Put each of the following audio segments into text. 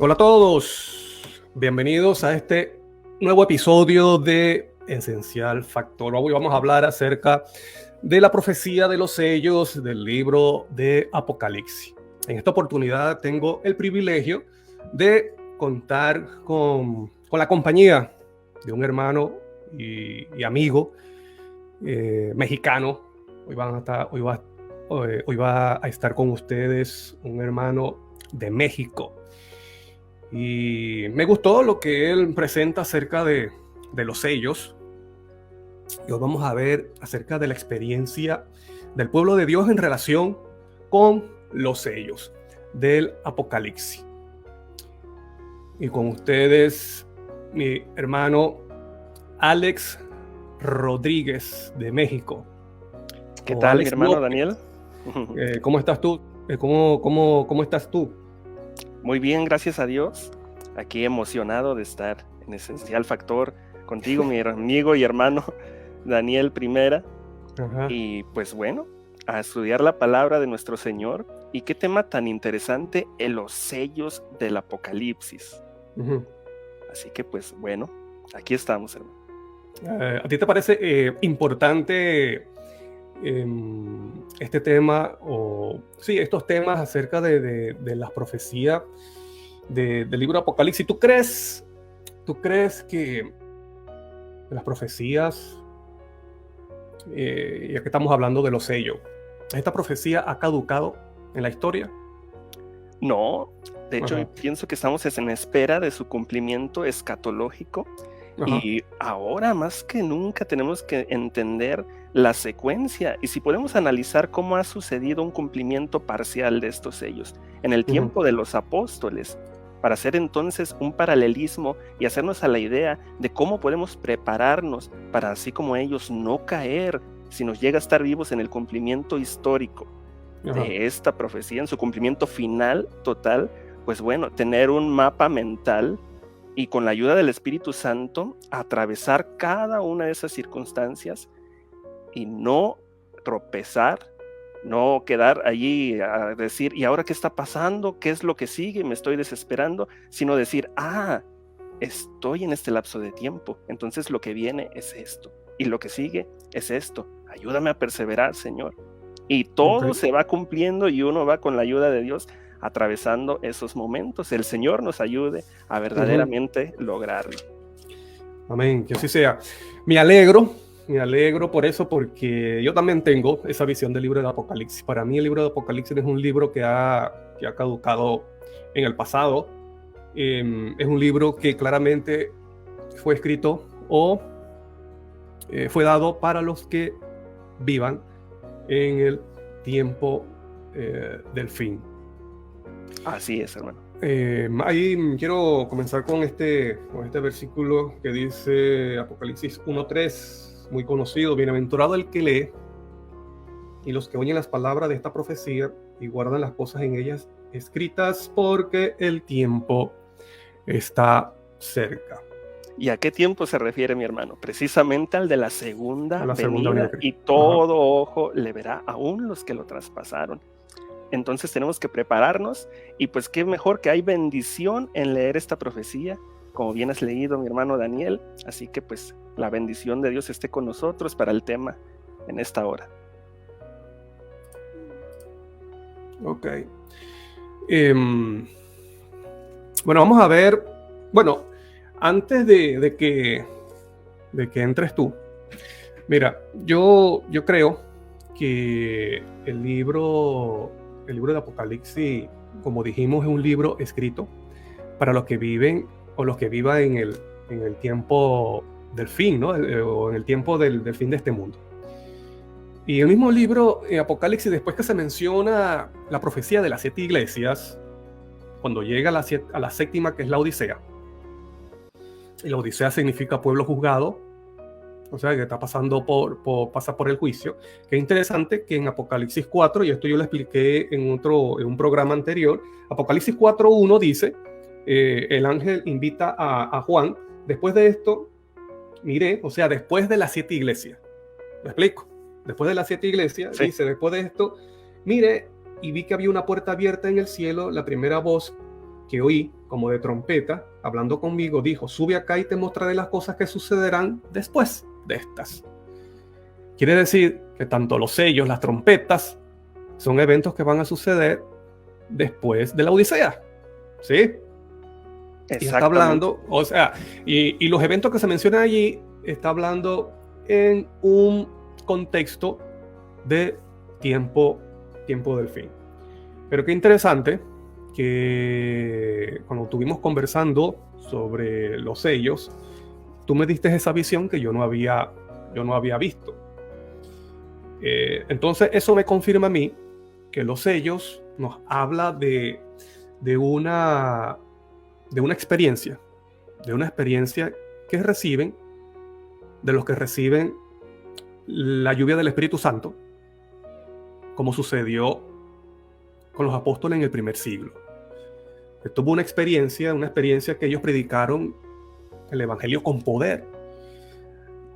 Hola a todos, bienvenidos a este nuevo episodio de Esencial Factor. Hoy vamos a hablar acerca de la profecía de los sellos del libro de Apocalipsis. En esta oportunidad tengo el privilegio de contar con la compañía de un hermano y amigo mexicano. Hoy va a estar con ustedes un hermano de México. Y me gustó lo que él presenta acerca de los sellos. Y hoy vamos a ver acerca de la experiencia del pueblo de Dios en relación con los sellos del Apocalipsis. Y con ustedes, mi hermano Alex Rodríguez de México. ¿Qué tal, Alex mi hermano López. Daniel? ¿Cómo estás tú? ¿Cómo estás tú? Muy bien, gracias a Dios. Aquí emocionado de estar en Esencial Factor contigo, mi amigo y hermano Daniel Primera. Ajá. Y pues bueno, a estudiar la palabra de nuestro Señor. Y qué tema tan interesante, en los sellos del Apocalipsis. Uh-huh. Así que pues bueno, aquí estamos, hermano. ¿A ti te parece importante este tema, o sí, estos temas acerca de las profecías del libro de Apocalipsis? ¿Tú crees que las profecías, ya que estamos hablando de los sellos, esta profecía ha caducado en la historia? No, de hecho, Ajá. pienso que estamos en espera de su cumplimiento escatológico. Ajá. Y ahora más que nunca tenemos que entender la secuencia y si podemos analizar cómo ha sucedido un cumplimiento parcial de estos sellos en el tiempo de los apóstoles, para hacer entonces un paralelismo y hacernos a la idea de cómo podemos prepararnos para, así como ellos, no caer si nos llega a estar vivos en el cumplimiento histórico Ajá. de esta profecía, en su cumplimiento final total. Pues bueno, tener un mapa mental y con la ayuda del Espíritu Santo atravesar cada una de esas circunstancias y no tropezar, no quedar allí a decir, ¿y ahora qué está pasando? ¿Qué es lo que sigue? Me estoy desesperando, sino decir, estoy en este lapso de tiempo, entonces lo que viene es esto y lo que sigue es esto. Ayúdame a perseverar, Señor. Y todo se va cumpliendo y uno va con la ayuda de Dios atravesando esos momentos. El Señor nos ayude a verdaderamente lograrlo. Amén, que así sea. Me alegro por eso, porque yo también tengo esa visión del libro de Apocalipsis. Para mí el libro de Apocalipsis es un libro que ha caducado en el pasado. Es un libro que claramente fue escrito o fue dado para los que vivan en el tiempo del fin. Así es, hermano. Ahí quiero comenzar con este versículo que dice Apocalipsis 1:3, muy conocido: bienaventurado el que lee y los que oyen las palabras de esta profecía y guardan las cosas en ellas escritas, porque el tiempo está cerca. ¿Y a qué tiempo se refiere, mi hermano? Precisamente al de la segunda venida, de y todo ojo le verá, aún los que lo traspasaron. Entonces tenemos que prepararnos, y pues qué mejor que hay bendición en leer esta profecía, como bien has leído, mi hermano Daniel. Así que pues la bendición de Dios esté con nosotros para el tema en esta hora. Ok. Bueno, vamos a ver. Bueno, antes de que entres tú, mira, yo creo que el libro de Apocalipsis, como dijimos, es un libro escrito para los que viven o los que vivan en el tiempo del fin, ¿no? O en el tiempo del fin de este mundo. Y el mismo libro, Apocalipsis, después que se menciona la profecía de las 7 iglesias, cuando llega a la séptima, que es la Odisea, y la Odisea significa pueblo juzgado, o sea, que está pasando pasa por el juicio. Que es interesante que en Apocalipsis 4, y esto yo lo expliqué en un programa anterior, Apocalipsis 4:1 dice, el ángel invita a Juan, después de esto, miré, o sea, después de las 7 iglesias. ¿Me explico? Después de las 7 iglesias, sí. Dice, después de esto, mire, y vi que había una puerta abierta en el cielo. La primera voz que oí como de trompeta, hablando conmigo, dijo: sube acá y te mostraré las cosas que sucederán después de estas. Quiere decir que tanto los sellos, las trompetas, son eventos que van a suceder después de la Odisea, ¿sí? Y está hablando, o sea, y los eventos que se mencionan allí, está hablando en un contexto de tiempo del fin. Pero qué interesante que cuando estuvimos conversando sobre los sellos, tú me diste esa visión que yo no había visto. Entonces eso me confirma a mí que los sellos nos habla de una experiencia, que reciben, de los que reciben la lluvia del Espíritu Santo, como sucedió con los apóstoles en el primer siglo. Esto fue una experiencia que ellos predicaron el Evangelio con poder.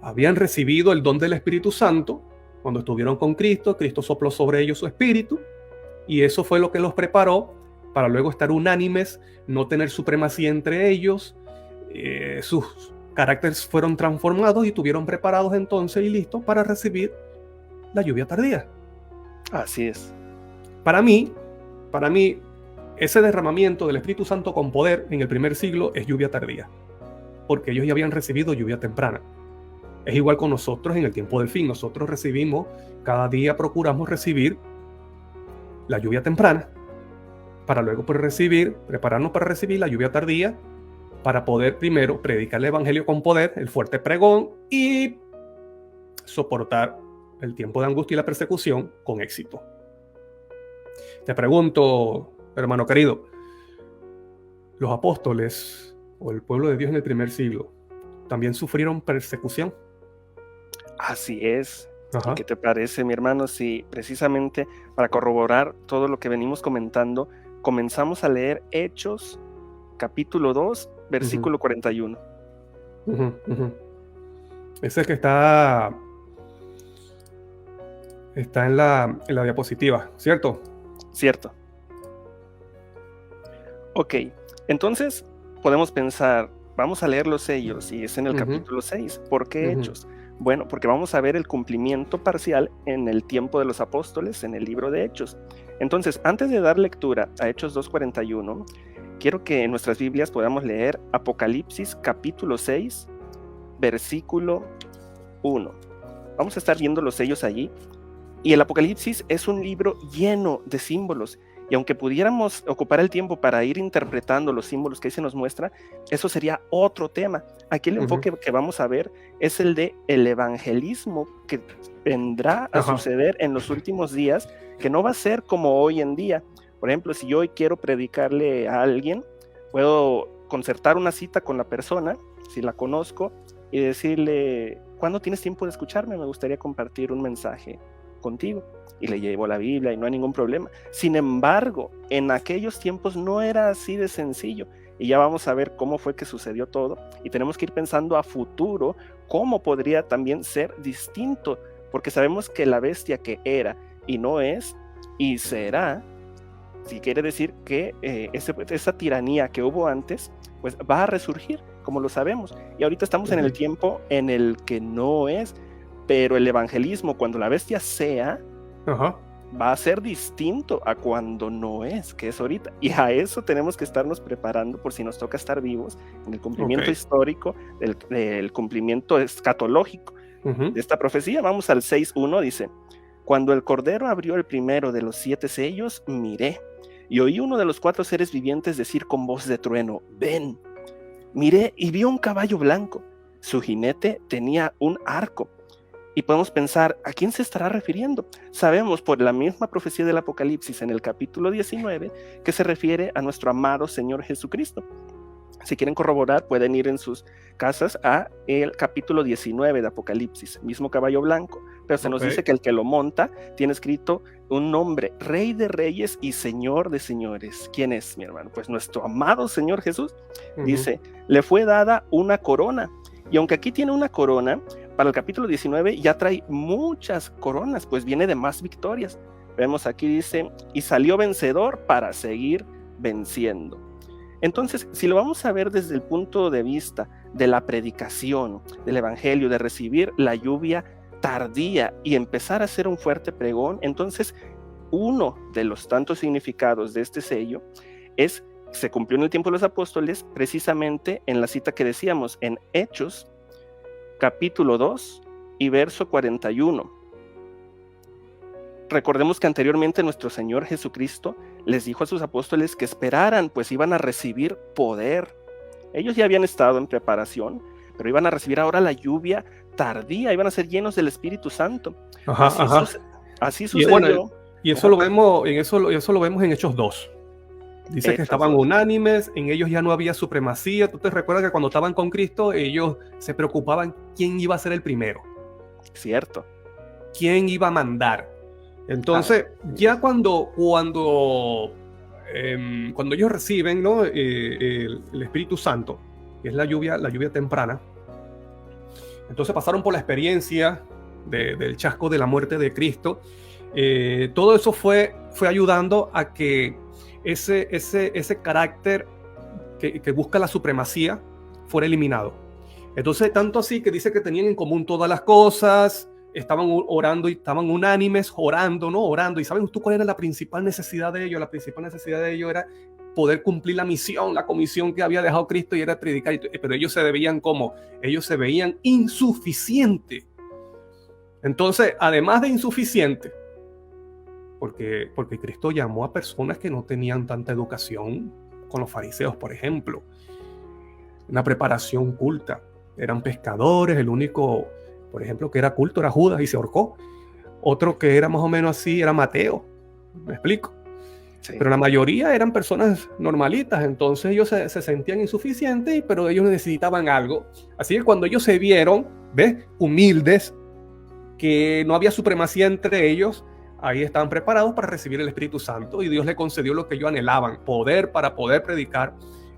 Habían recibido el don del Espíritu Santo cuando estuvieron con Cristo. Cristo sopló sobre ellos su espíritu, y eso fue lo que los preparó para luego estar unánimes, no tener supremacía entre ellos. Sus caracteres fueron transformados y estuvieron preparados entonces y listos para recibir la lluvia tardía. Así es. Para mí, ese derramamiento del Espíritu Santo con poder en el primer siglo es lluvia tardía, porque ellos ya habían recibido lluvia temprana. Es igual con nosotros en el tiempo del fin. Nosotros recibimos, cada día procuramos recibir la lluvia temprana, para luego prepararnos para recibir la lluvia tardía, para poder primero predicar el Evangelio con poder, el fuerte pregón, y soportar el tiempo de angustia y la persecución con éxito. Te pregunto, hermano querido, ¿los apóstoles o el pueblo de Dios en el primer siglo también sufrieron persecución? Así es. ¿Y qué te parece, mi hermano, si precisamente para corroborar todo lo que venimos comentando, comenzamos a leer Hechos, capítulo 2, versículo 41? Ese que está en la diapositiva, ¿cierto? Cierto. Ok, entonces podemos pensar, vamos a leer los sellos, y es en el capítulo 6. ¿Por qué Hechos? Bueno, porque vamos a ver el cumplimiento parcial en el tiempo de los apóstoles en el libro de Hechos. Entonces, antes de dar lectura a Hechos 2:41, quiero que en nuestras Biblias podamos leer Apocalipsis capítulo 6, versículo 1. Vamos a estar viendo los sellos allí. Y el Apocalipsis es un libro lleno de símbolos. Y aunque pudiéramos ocupar el tiempo para ir interpretando los símbolos que ahí se nos muestra, eso sería otro tema. Aquí el enfoque que vamos a ver es el de el evangelismo que vendrá a suceder en los últimos días, que no va a ser como hoy en día. Por ejemplo, si yo hoy quiero predicarle a alguien, puedo concertar una cita con la persona, si la conozco, y decirle: ¿cuándo tienes tiempo de escucharme? Me gustaría compartir un mensaje contigo. Y le llevo la Biblia y no hay ningún problema. Sin embargo, en aquellos tiempos no era así de sencillo, y ya vamos a ver cómo fue que sucedió todo, y tenemos que ir pensando a futuro cómo podría también ser distinto, porque sabemos que la bestia que era y no es y será, si quiere decir que esa tiranía que hubo antes, pues va a resurgir, como lo sabemos, y ahorita estamos en el tiempo en el que no es, pero el evangelismo, cuando la bestia sea, va a ser distinto a cuando no es, que es ahorita. Y a eso tenemos que estarnos preparando por si nos toca estar vivos en el cumplimiento histórico, del cumplimiento escatológico de esta profecía. Vamos al 6:1, dice: cuando el Cordero abrió el primero de los 7 sellos, miré, y oí uno de los 4 seres vivientes decir con voz de trueno: ven. Miré y vi un caballo blanco. Su jinete tenía un arco. Y podemos pensar, ¿a quién se estará refiriendo? Sabemos por la misma profecía del Apocalipsis en el capítulo 19 que se refiere a nuestro amado Señor Jesucristo. Si quieren corroborar, pueden ir en sus casas a el capítulo 19 de Apocalipsis, mismo caballo blanco, pero se nos dice que el que lo monta tiene escrito un nombre: Rey de Reyes y Señor de Señores. ¿Quién es, mi hermano? Pues nuestro amado Señor Jesús. Dice, le fue dada una corona. Y aunque aquí tiene una corona, para el capítulo 19 ya trae muchas coronas, pues viene de más victorias. Vemos aquí, dice, y salió vencedor para seguir venciendo. Entonces, si lo vamos a ver desde el punto de vista de la predicación, del evangelio, de recibir la lluvia tardía y empezar a hacer un fuerte pregón, entonces uno de los tantos significados de este sello se cumplió en el tiempo de los apóstoles, precisamente en la cita que decíamos en Hechos, capítulo 2 y verso 41. Recordemos que anteriormente nuestro Señor Jesucristo les dijo a sus apóstoles que esperaran, pues iban a recibir poder. Ellos ya habían estado en preparación, pero iban a recibir ahora la lluvia tardía, iban a ser llenos del Espíritu Santo. Así sucedió. Bueno, y eso lo vemos, eso lo vemos en Hechos 2. Dice Hechos que estaban 2. Unánimes, en ellos ya no había supremacía. Tú te recuerdas que cuando estaban con Cristo, ellos se preocupaban quién iba a ser el primero. Cierto. ¿Quién iba a mandar? Entonces, ya cuando ellos reciben, ¿no? el Espíritu Santo, que es la lluvia temprana, entonces pasaron por la experiencia del chasco de la muerte de Cristo. Todo eso fue ayudando a que ese carácter que busca la supremacía fuera eliminado. Entonces, tanto así que dice que tenían en común todas las cosas, estaban orando y estaban unánimes, orando. ¿Y saben tú cuál era la principal necesidad de ellos? La principal necesidad de ellos era poder cumplir la misión, la comisión que había dejado Cristo, y era predicar. Pero ellos se veían insuficientes. Entonces, además de insuficiente, porque Cristo llamó a personas que no tenían tanta educación, con los fariseos, por ejemplo, una preparación culta. Eran pescadores, el único, por ejemplo, que era culto era Judas y se ahorcó. Otro que era más o menos así era Mateo, ¿me explico? Sí. Pero la mayoría eran personas normalitas, entonces ellos se sentían insuficientes, pero ellos necesitaban algo. Así que cuando ellos se vieron, humildes, que no había supremacía entre ellos, ahí estaban preparados para recibir el Espíritu Santo, y Dios les concedió lo que ellos anhelaban, poder para poder predicar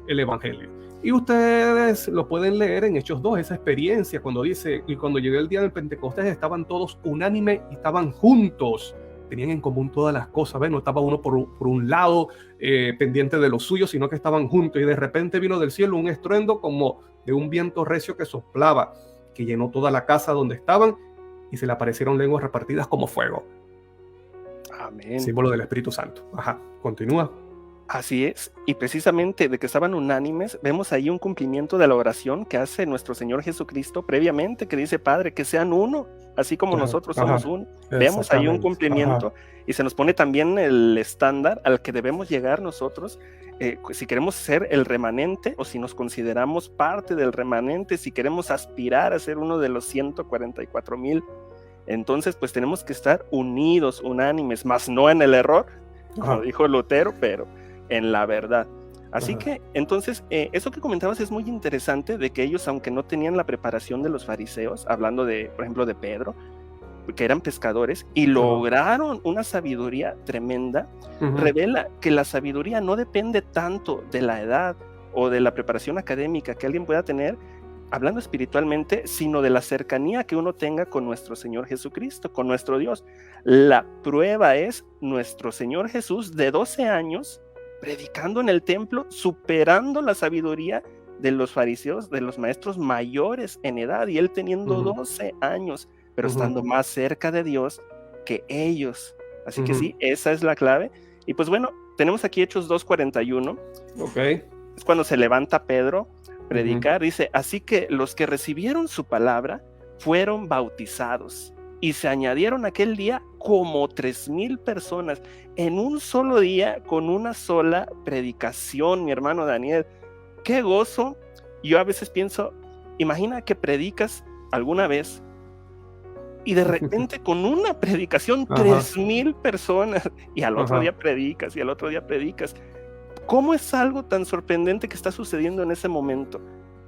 el Evangelio. Y ustedes lo pueden leer en Hechos 2, esa experiencia, cuando dice, y cuando llegó el día del Pentecostés estaban todos unánimes y estaban juntos, tenían en común todas las cosas, no estaba uno por un lado pendiente de lo suyo, sino que estaban juntos, y de repente vino del cielo un estruendo como de un viento recio que soplaba, que llenó toda la casa donde estaban, y se le aparecieron lenguas repartidas como fuego. Amén. Símbolo del Espíritu Santo. Continúa. Así es, y precisamente de que estaban unánimes, vemos ahí un cumplimiento de la oración que hace nuestro Señor Jesucristo previamente, que dice: Padre, que sean uno, así como nosotros somos uno. Vemos ahí un cumplimiento, y se nos pone también el estándar al que debemos llegar nosotros, si queremos ser el remanente, o si nos consideramos parte del remanente, si queremos aspirar a ser uno de los 144,000, entonces pues tenemos que estar unidos, unánimes, más no en el error, como dijo Lutero, pero en la verdad. Así que entonces eso que comentabas es muy interesante, de que ellos, aunque no tenían la preparación de los fariseos, hablando de, por ejemplo, de Pedro, que eran pescadores y lograron una sabiduría tremenda, revela que la sabiduría no depende tanto de la edad o de la preparación académica que alguien pueda tener, hablando espiritualmente, sino de la cercanía que uno tenga con nuestro Señor Jesucristo, con nuestro Dios. La prueba es nuestro Señor Jesús de 12 años predicando en el templo, superando la sabiduría de los fariseos, de los maestros mayores en edad, y él teniendo 12 años, pero estando más cerca de Dios que ellos. Así que sí, esa es la clave. Y pues bueno, tenemos aquí Hechos 2:41. Es cuando se levanta Pedro a predicar. Dice: así que los que recibieron su palabra fueron bautizados, y se añadieron aquel día como 3,000 personas en un solo día, con una sola predicación. Mi hermano Daniel, qué gozo. Yo a veces pienso, imagina que predicas alguna vez y de repente con una predicación 3,000 personas, y al otro día predicas, y al otro día predicas. ¿Cómo es algo tan sorprendente que está sucediendo en ese momento?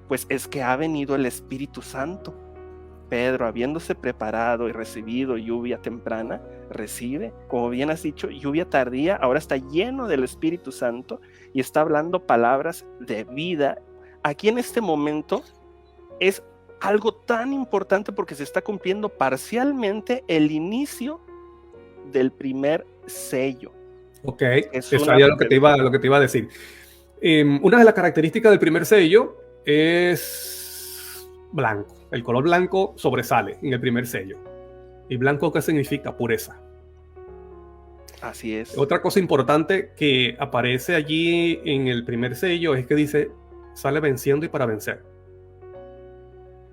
Pues es que ha venido el Espíritu Santo. Pedro, habiéndose preparado y recibido lluvia temprana, recibe, como bien has dicho, lluvia tardía. Ahora está lleno del Espíritu Santo y está hablando palabras de vida. Aquí en este momento es algo tan importante porque se está cumpliendo parcialmente el inicio del primer sello. Eso es lo que te iba a decir. Una de las características del primer sello es blanco. El color blanco sobresale en el primer sello. ¿Y blanco qué significa? Pureza. Así es. Otra cosa importante que aparece allí en el primer sello es que dice, sale venciendo y para vencer.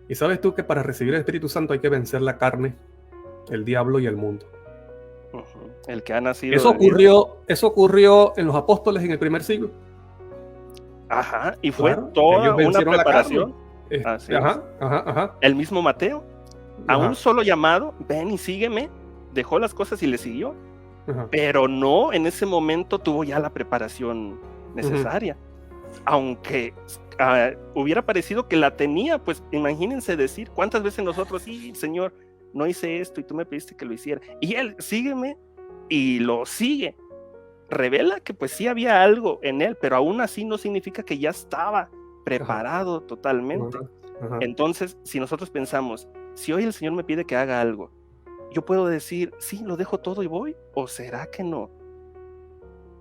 Y sabes tú que para recibir el Espíritu Santo hay que vencer la carne, el diablo y el mundo. El que ha nacido. Eso ocurrió en los apóstoles en el primer siglo. Ajá, y fue Claro, toda ellos una vencieron la preparación. carne. Así Ajá, es. ajá, ajá. El mismo Mateo, a Ajá, un solo llamado, ven y sígueme, dejó las cosas y le siguió. ajá. Pero no, en ese momento tuvo ya la preparación necesaria. Aunque hubiera parecido que la tenía, pues imagínense decir cuántas veces nosotros, sí, Señor, no hice esto y tú me pediste que lo hiciera. Y él, sígueme, y lo sigue. Revela que pues sí había algo en él, pero aún así no significa que ya estaba preparado totalmente. Ajá. Entonces, si nosotros pensamos, si hoy el Señor me pide que haga algo, yo puedo decir, sí, lo dejo todo y voy, ¿o será que no?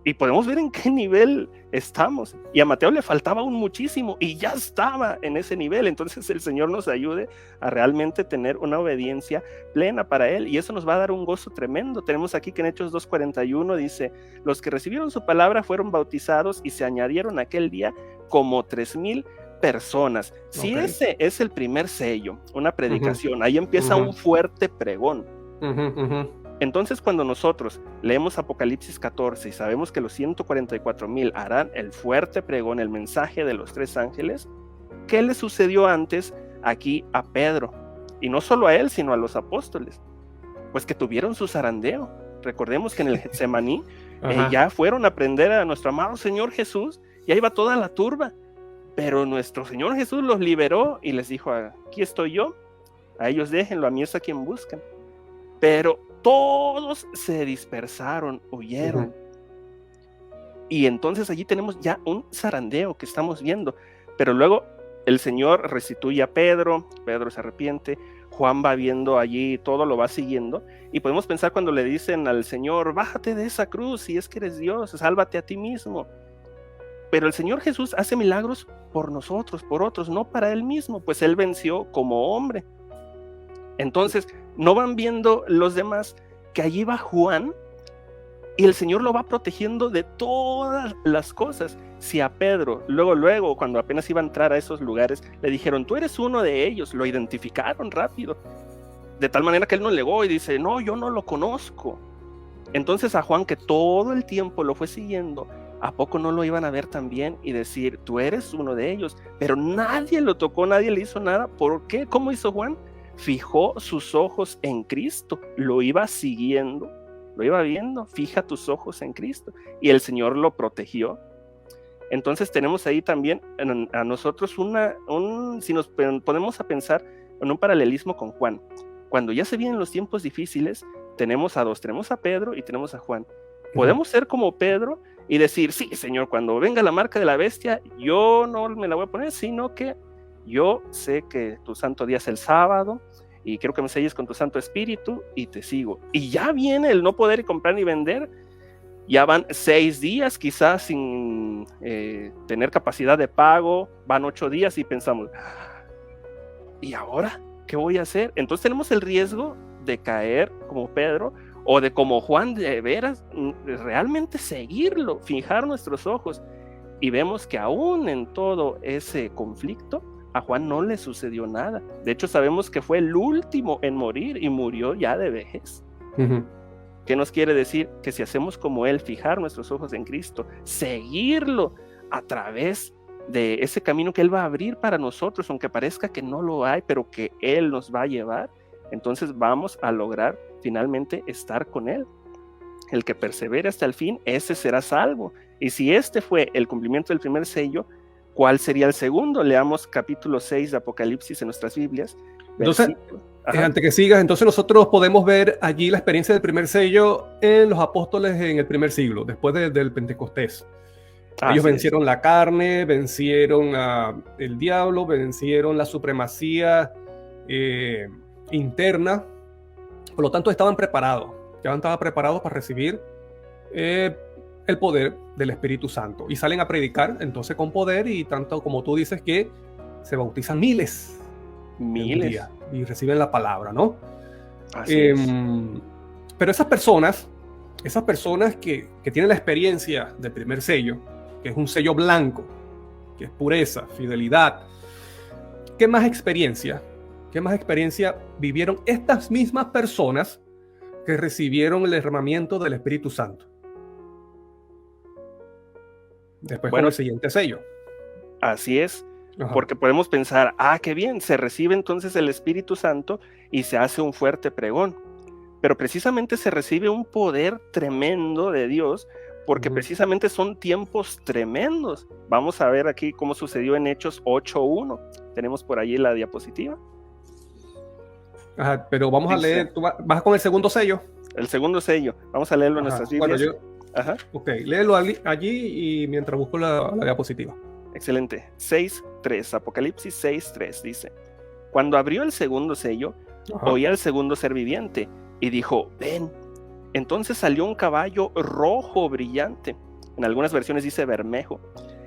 Y podemos ver en qué nivel estamos. Y a Mateo le faltaba aún muchísimo y ya estaba en ese nivel. Entonces el Señor nos ayude a realmente tener una obediencia plena para Él. Y eso nos va a dar un gozo tremendo. Tenemos aquí que en Hechos 2:41 dice, los que recibieron su palabra fueron bautizados y se añadieron aquel día como 3,000 personas. Si ese es el primer sello, una predicación, ahí empieza un fuerte pregón. Entonces, cuando nosotros leemos Apocalipsis 14 y sabemos que los 144,000 harán el fuerte pregón, el mensaje de los 3 ángeles, ¿qué le sucedió antes aquí a Pedro? Y no solo a él, sino a los apóstoles. Pues que tuvieron su zarandeo. Recordemos que en el Getsemaní ya fueron a prender a nuestro amado Señor Jesús y ahí va toda la turba. Pero nuestro Señor Jesús los liberó y les dijo, aquí estoy yo, a ellos déjenlo, a mí es a quien buscan. Pero todos se dispersaron, huyeron. Y entonces allí tenemos ya un zarandeo que estamos viendo. Pero luego el Señor restituye a Pedro, Pedro se arrepiente, Juan va viendo allí, todo lo va siguiendo. Y podemos pensar cuando le dicen al Señor, bájate de esa cruz, si es que eres Dios, sálvate a ti mismo. Pero el Señor Jesús hace milagros por nosotros, por otros, no para Él mismo, pues Él venció como hombre. Entonces, no van viendo los demás que allí va Juan y el Señor lo va protegiendo de todas las cosas. Si a Pedro, luego, cuando apenas iba a entrar a esos lugares, le dijeron, tú eres uno de ellos, lo identificaron rápido. De tal manera que él no negó y dice, no, yo no lo conozco. Entonces a Juan, que todo el tiempo lo fue siguiendo, ¿a poco no lo iban a ver también y decir, tú eres uno de ellos? Pero nadie lo tocó, nadie le hizo nada. ¿Por qué? ¿Cómo hizo Juan? Fijó sus ojos en Cristo, lo iba siguiendo, lo iba viendo, fija tus ojos en Cristo, y el Señor lo protegió. Entonces tenemos ahí también a nosotros si nos ponemos a pensar en un paralelismo con Juan, cuando ya se vienen los tiempos difíciles, tenemos a 2, tenemos a Pedro y tenemos a Juan. Podemos ser como Pedro y decir, sí, Señor, cuando venga la marca de la bestia, yo no me la voy a poner, sino que yo sé que tu santo día es el sábado y quiero que me selles con tu Santo Espíritu y te sigo. Y ya viene el no poder comprar ni vender. Ya van 6 días quizás sin tener capacidad de pago, van 8 días y pensamos, ¿y ahora qué voy a hacer? Entonces tenemos el riesgo de caer como Pedro o de como Juan, de veras, realmente seguirlo, fijar nuestros ojos. Y vemos que aún en todo ese conflicto, a Juan no le sucedió nada. De hecho, sabemos que fue el último en morir y murió ya de vejez. ¿Qué nos quiere decir? Que si hacemos como él, fijar nuestros ojos en Cristo, seguirlo a través de ese camino que él va a abrir para nosotros, aunque parezca que no lo hay, pero que él nos va a llevar, entonces vamos a lograr finalmente estar con él. El que persevere hasta el fin, ese será salvo. Y si este fue el cumplimiento del primer sello, ¿cuál sería el segundo? Leamos capítulo 6 de Apocalipsis en nuestras Biblias. Entonces, antes que sigas, entonces nosotros podemos ver allí la experiencia del primer sello en los apóstoles en el primer siglo, después del Pentecostés. Ellos vencieron la carne, vencieron el diablo, vencieron la supremacía interna. Por lo tanto, estaban preparados. Ya estaban preparados para recibir el poder del Espíritu Santo y salen a predicar entonces con poder, y tanto como tú dices que se bautizan miles en un Miles. día y reciben la palabra, ¿no? Así es. Pero esas personas que tienen la experiencia del primer sello, que es un sello blanco, que es pureza, fidelidad, ¿qué más experiencia vivieron estas mismas personas que recibieron el derramamiento del Espíritu Santo después con el siguiente sello? Así es. Ajá. Porque podemos pensar, qué bien, se recibe entonces el Espíritu Santo y se hace un fuerte pregón. Pero precisamente se recibe un poder tremendo de Dios, porque precisamente son tiempos tremendos. Vamos a ver aquí cómo sucedió en Hechos 8:1. Tenemos por allí la diapositiva. Ajá, pero vamos a leer, ¿tú vas con el segundo sello? El segundo sello, vamos a leerlo en nuestras Biblias. Bueno, ok, léelo allí y mientras busco la diapositiva. Excelente. 6:3, Apocalipsis 6:3 dice: Cuando abrió el segundo sello, oí al segundo ser viviente y dijo, ven. Entonces salió un caballo rojo brillante, en algunas versiones dice bermejo,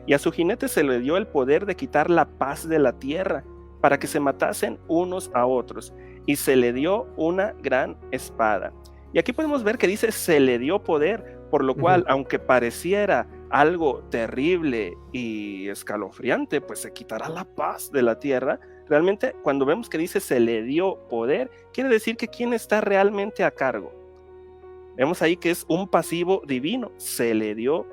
y a su jinete se le dio el poder de quitar la paz de la tierra, para que se matasen unos a otros, y se le dio una gran espada. Y aquí podemos ver que dice se le dio poder, por lo cual, aunque pareciera algo terrible y escalofriante, pues se quitará la paz de la tierra. Realmente, cuando vemos que dice se le dio poder, quiere decir que ¿quién está realmente a cargo? Vemos ahí que es un pasivo divino, se le dio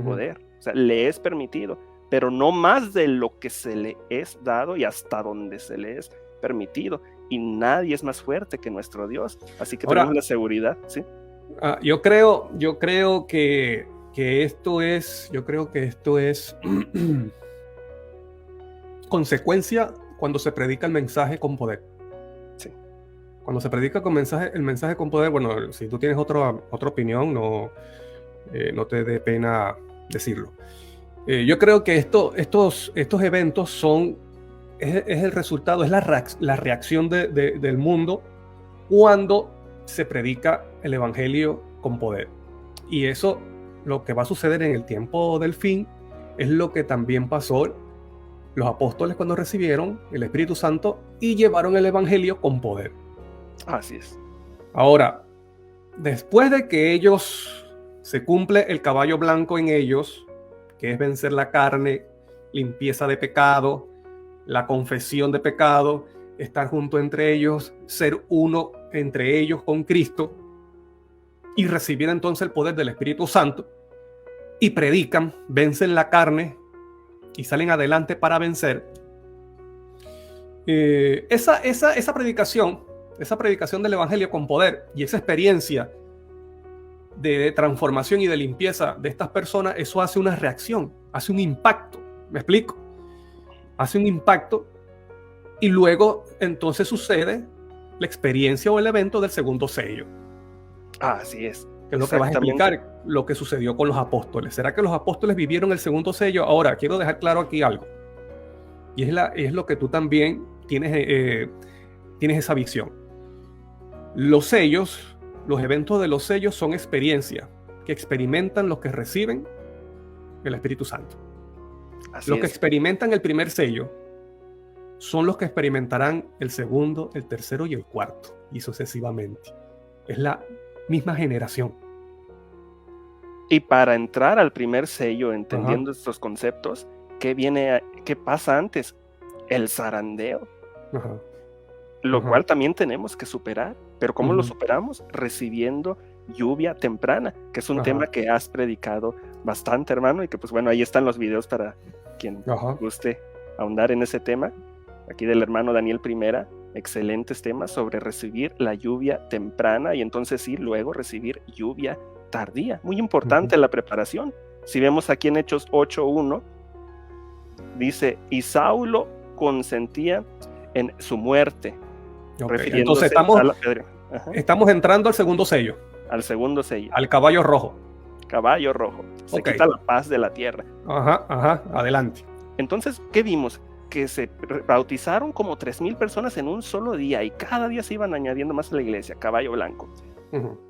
poder, o sea, le es permitido, pero no más de lo que se le es dado y hasta donde se le es permitido, y nadie es más fuerte que nuestro Dios, así que tenemos la seguridad, ¿sí? Yo creo que esto es consecuencia cuando se predica el mensaje con poder. Sí. Cuando se predica el mensaje con poder, bueno, si tú tienes otra opinión, no te dé pena decirlo. Yo creo que estos eventos es el resultado, es la reacción del mundo cuando se predica el evangelio con poder. Y eso, lo que va a suceder en el tiempo del fin, es lo que también pasó los apóstoles cuando recibieron el Espíritu Santo y llevaron el evangelio con poder. Así es. Ahora, después de que ellos se cumple el caballo blanco en ellos, que es vencer la carne, limpieza de pecado, la confesión de pecado, estar junto entre ellos, ser uno entre ellos con Cristo, y recibir entonces el poder del Espíritu Santo, y predican, vencen la carne y salen adelante para vencer. Esa predicación del evangelio con poder y esa experiencia de transformación y de limpieza de estas personas, eso hace una reacción, hace un impacto. ¿Me explico? Hace un impacto, y luego entonces sucede la experiencia o el evento del segundo sello. Así es. Que es lo que vas a explicar lo que sucedió con los apóstoles. ¿Será que los apóstoles vivieron el segundo sello? Ahora, quiero dejar claro aquí algo. Y es lo que tú también tienes esa visión. Los sellos, los eventos de los sellos son experiencias que experimentan los que reciben el Espíritu Santo. Los que experimentan el primer sello son los que experimentarán el segundo, el tercero y el cuarto, y sucesivamente. Es la misma generación. Y para entrar al primer sello, entendiendo estos conceptos, ¿qué pasa antes? El zarandeo. Lo cual también tenemos que superar. Pero ¿cómo lo superamos? Recibiendo lluvia temprana, que es un tema que has predicado bastante, hermano, y que pues bueno, ahí están los videos para quien guste ahondar en ese tema. Aquí del hermano Daniel Primera, excelentes temas sobre recibir la lluvia temprana y entonces sí, luego recibir lluvia tardía. Muy importante la preparación. Si vemos aquí en Hechos 8:1, dice, y Saulo consentía en su muerte. Entonces estamos entrando al segundo sello. Al segundo sello. Al caballo rojo. Caballo rojo. Se quita la paz de la tierra. Adelante. Entonces, ¿qué vimos? Que se bautizaron como 3,000 personas en un solo día y cada día se iban añadiendo más a la iglesia, caballo blanco.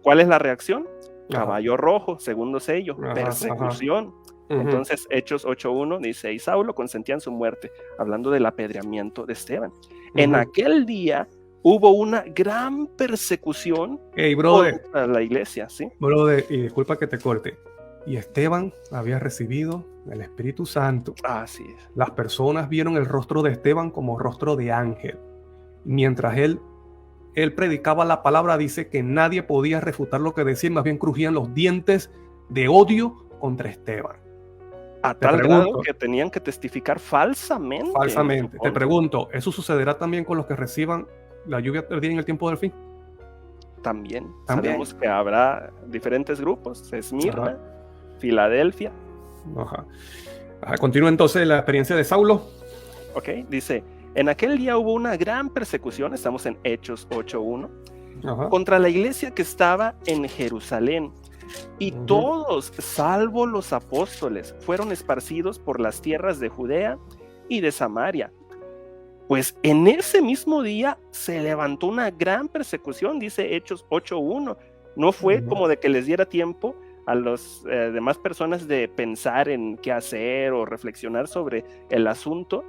¿Cuál es la reacción? Ajá, caballo rojo, segundo sello, ajá, ajá. persecución. Ujú, Entonces, Hechos 8:1 dice, y Saulo consentía en su muerte, hablando del apedreamiento de Esteban. En ujú. aquel día hubo una gran persecución Hey, contra la iglesia, ¿sí? brother, y disculpa que te corte. Y Esteban había recibido el Espíritu Santo. Así es. Las personas vieron el rostro de Esteban como rostro de ángel. Mientras él predicaba la palabra, dice que nadie podía refutar lo que decía, más bien crujían los dientes de odio contra Esteban. A Te tal grado pregunto, que tenían que testificar falsamente en su falsamente, te contra. pregunto, ¿eso sucederá también con los que reciban la lluvia tardía en el tiempo del fin? También También. sabemos que habrá diferentes grupos, Ajá, Esmirna, Filadelfia, ajá. Ajá, continúa entonces la experiencia de Saulo. ¿ok? Dice, en aquel día hubo una gran persecución, estamos en Hechos 8:1, Ajá. contra la iglesia que estaba en Jerusalén. Y Ujú, todos, salvo los apóstoles, fueron esparcidos por las tierras de Judea y de Samaria. Pues en ese mismo día se levantó una gran persecución, dice Hechos 8:1. No fue ujú, como de que les diera tiempo a las demás personas de pensar en qué hacer o reflexionar sobre el asunto,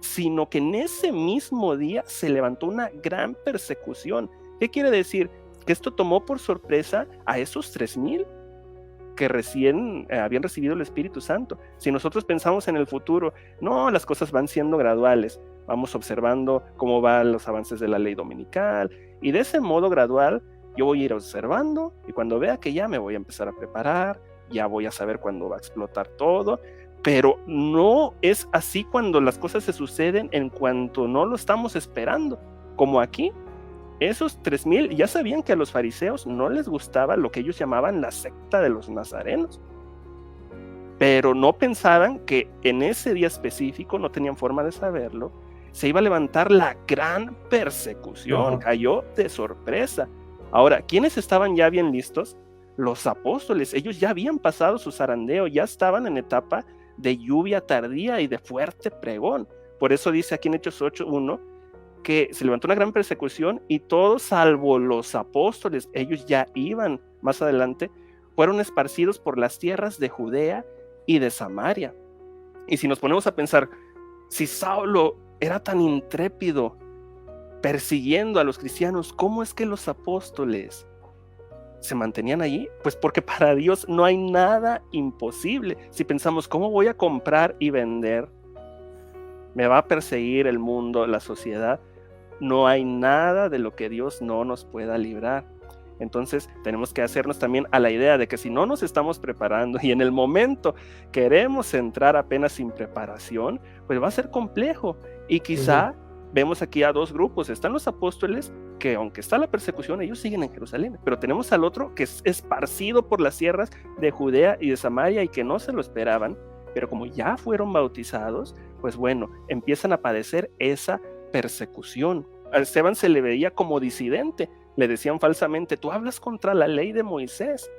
sino que en ese mismo día se levantó una gran persecución. ¿Qué quiere decir? Que esto tomó por sorpresa a esos 3,000 que recién habían recibido el Espíritu Santo. Si nosotros pensamos en el futuro, no, las cosas van siendo graduales, vamos observando cómo van los avances de la ley dominical, y de ese modo gradual yo voy a ir observando, y cuando vea que ya me voy a empezar a preparar, ya voy a saber cuándo va a explotar todo, pero no es así cuando las cosas se suceden en cuanto no lo estamos esperando, como aquí. Esos 3,000 ya sabían que a los fariseos no les gustaba lo que ellos llamaban la secta de los nazarenos, pero no pensaban que en ese día específico, no tenían forma de saberlo, se iba a levantar la gran persecución, ajá. cayó de sorpresa. Ahora, ¿quiénes estaban ya bien listos? Los apóstoles, ellos ya habían pasado su zarandeo, ya estaban en etapa de lluvia tardía y de fuerte pregón. Por eso dice aquí en Hechos 8:1 que se levantó una gran persecución y todos, salvo los apóstoles, ellos ya iban más adelante, fueron esparcidos por las tierras de Judea y de Samaria. Y si nos ponemos a pensar, si Saulo era tan intrépido persiguiendo a los cristianos, ¿cómo es que los apóstoles se mantenían allí? Pues porque para Dios no hay nada imposible. Si pensamos, ¿cómo voy a comprar y vender? ¿Me va a perseguir el mundo, la sociedad? No hay nada de lo que Dios no nos pueda librar. Entonces tenemos que hacernos también a la idea de que si no nos estamos preparando y en el momento queremos entrar apenas sin preparación, pues va a ser complejo. Y Ujú. quizá vemos aquí a dos grupos. Están los apóstoles que, aunque está la persecución, ellos siguen en Jerusalén, pero tenemos al otro que es esparcido por las sierras de Judea y de Samaria y que no se lo esperaban, pero como ya fueron bautizados, pues bueno, empiezan a padecer esa persecución. A Esteban se le veía como disidente, le decían falsamente, tú hablas contra la ley de Moisés.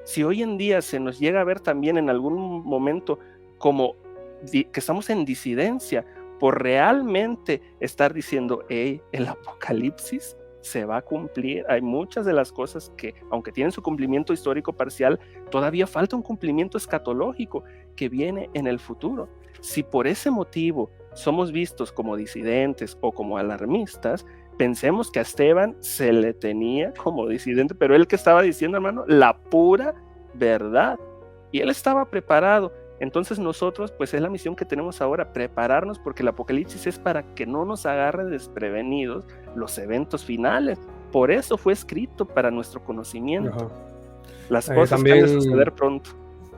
Si hoy en día se nos llega a ver también en algún momento como que estamos en disidencia por realmente estar diciendo, hey, el apocalipsis se va a cumplir, hay muchas de las cosas que, aunque tienen su cumplimiento histórico parcial, todavía falta un cumplimiento escatológico que viene en el futuro. Si por ese motivo somos vistos como disidentes o como alarmistas, pensemos que a Esteban se le tenía como disidente, pero él que estaba diciendo, hermano, la pura verdad. Y él estaba preparado. Entonces nosotros, pues es la misión que tenemos ahora, prepararnos, porque el Apocalipsis es para que no nos agarre desprevenidos los eventos finales. Por eso fue escrito para nuestro conocimiento. Ajá. Las cosas que han de También, suceder pronto.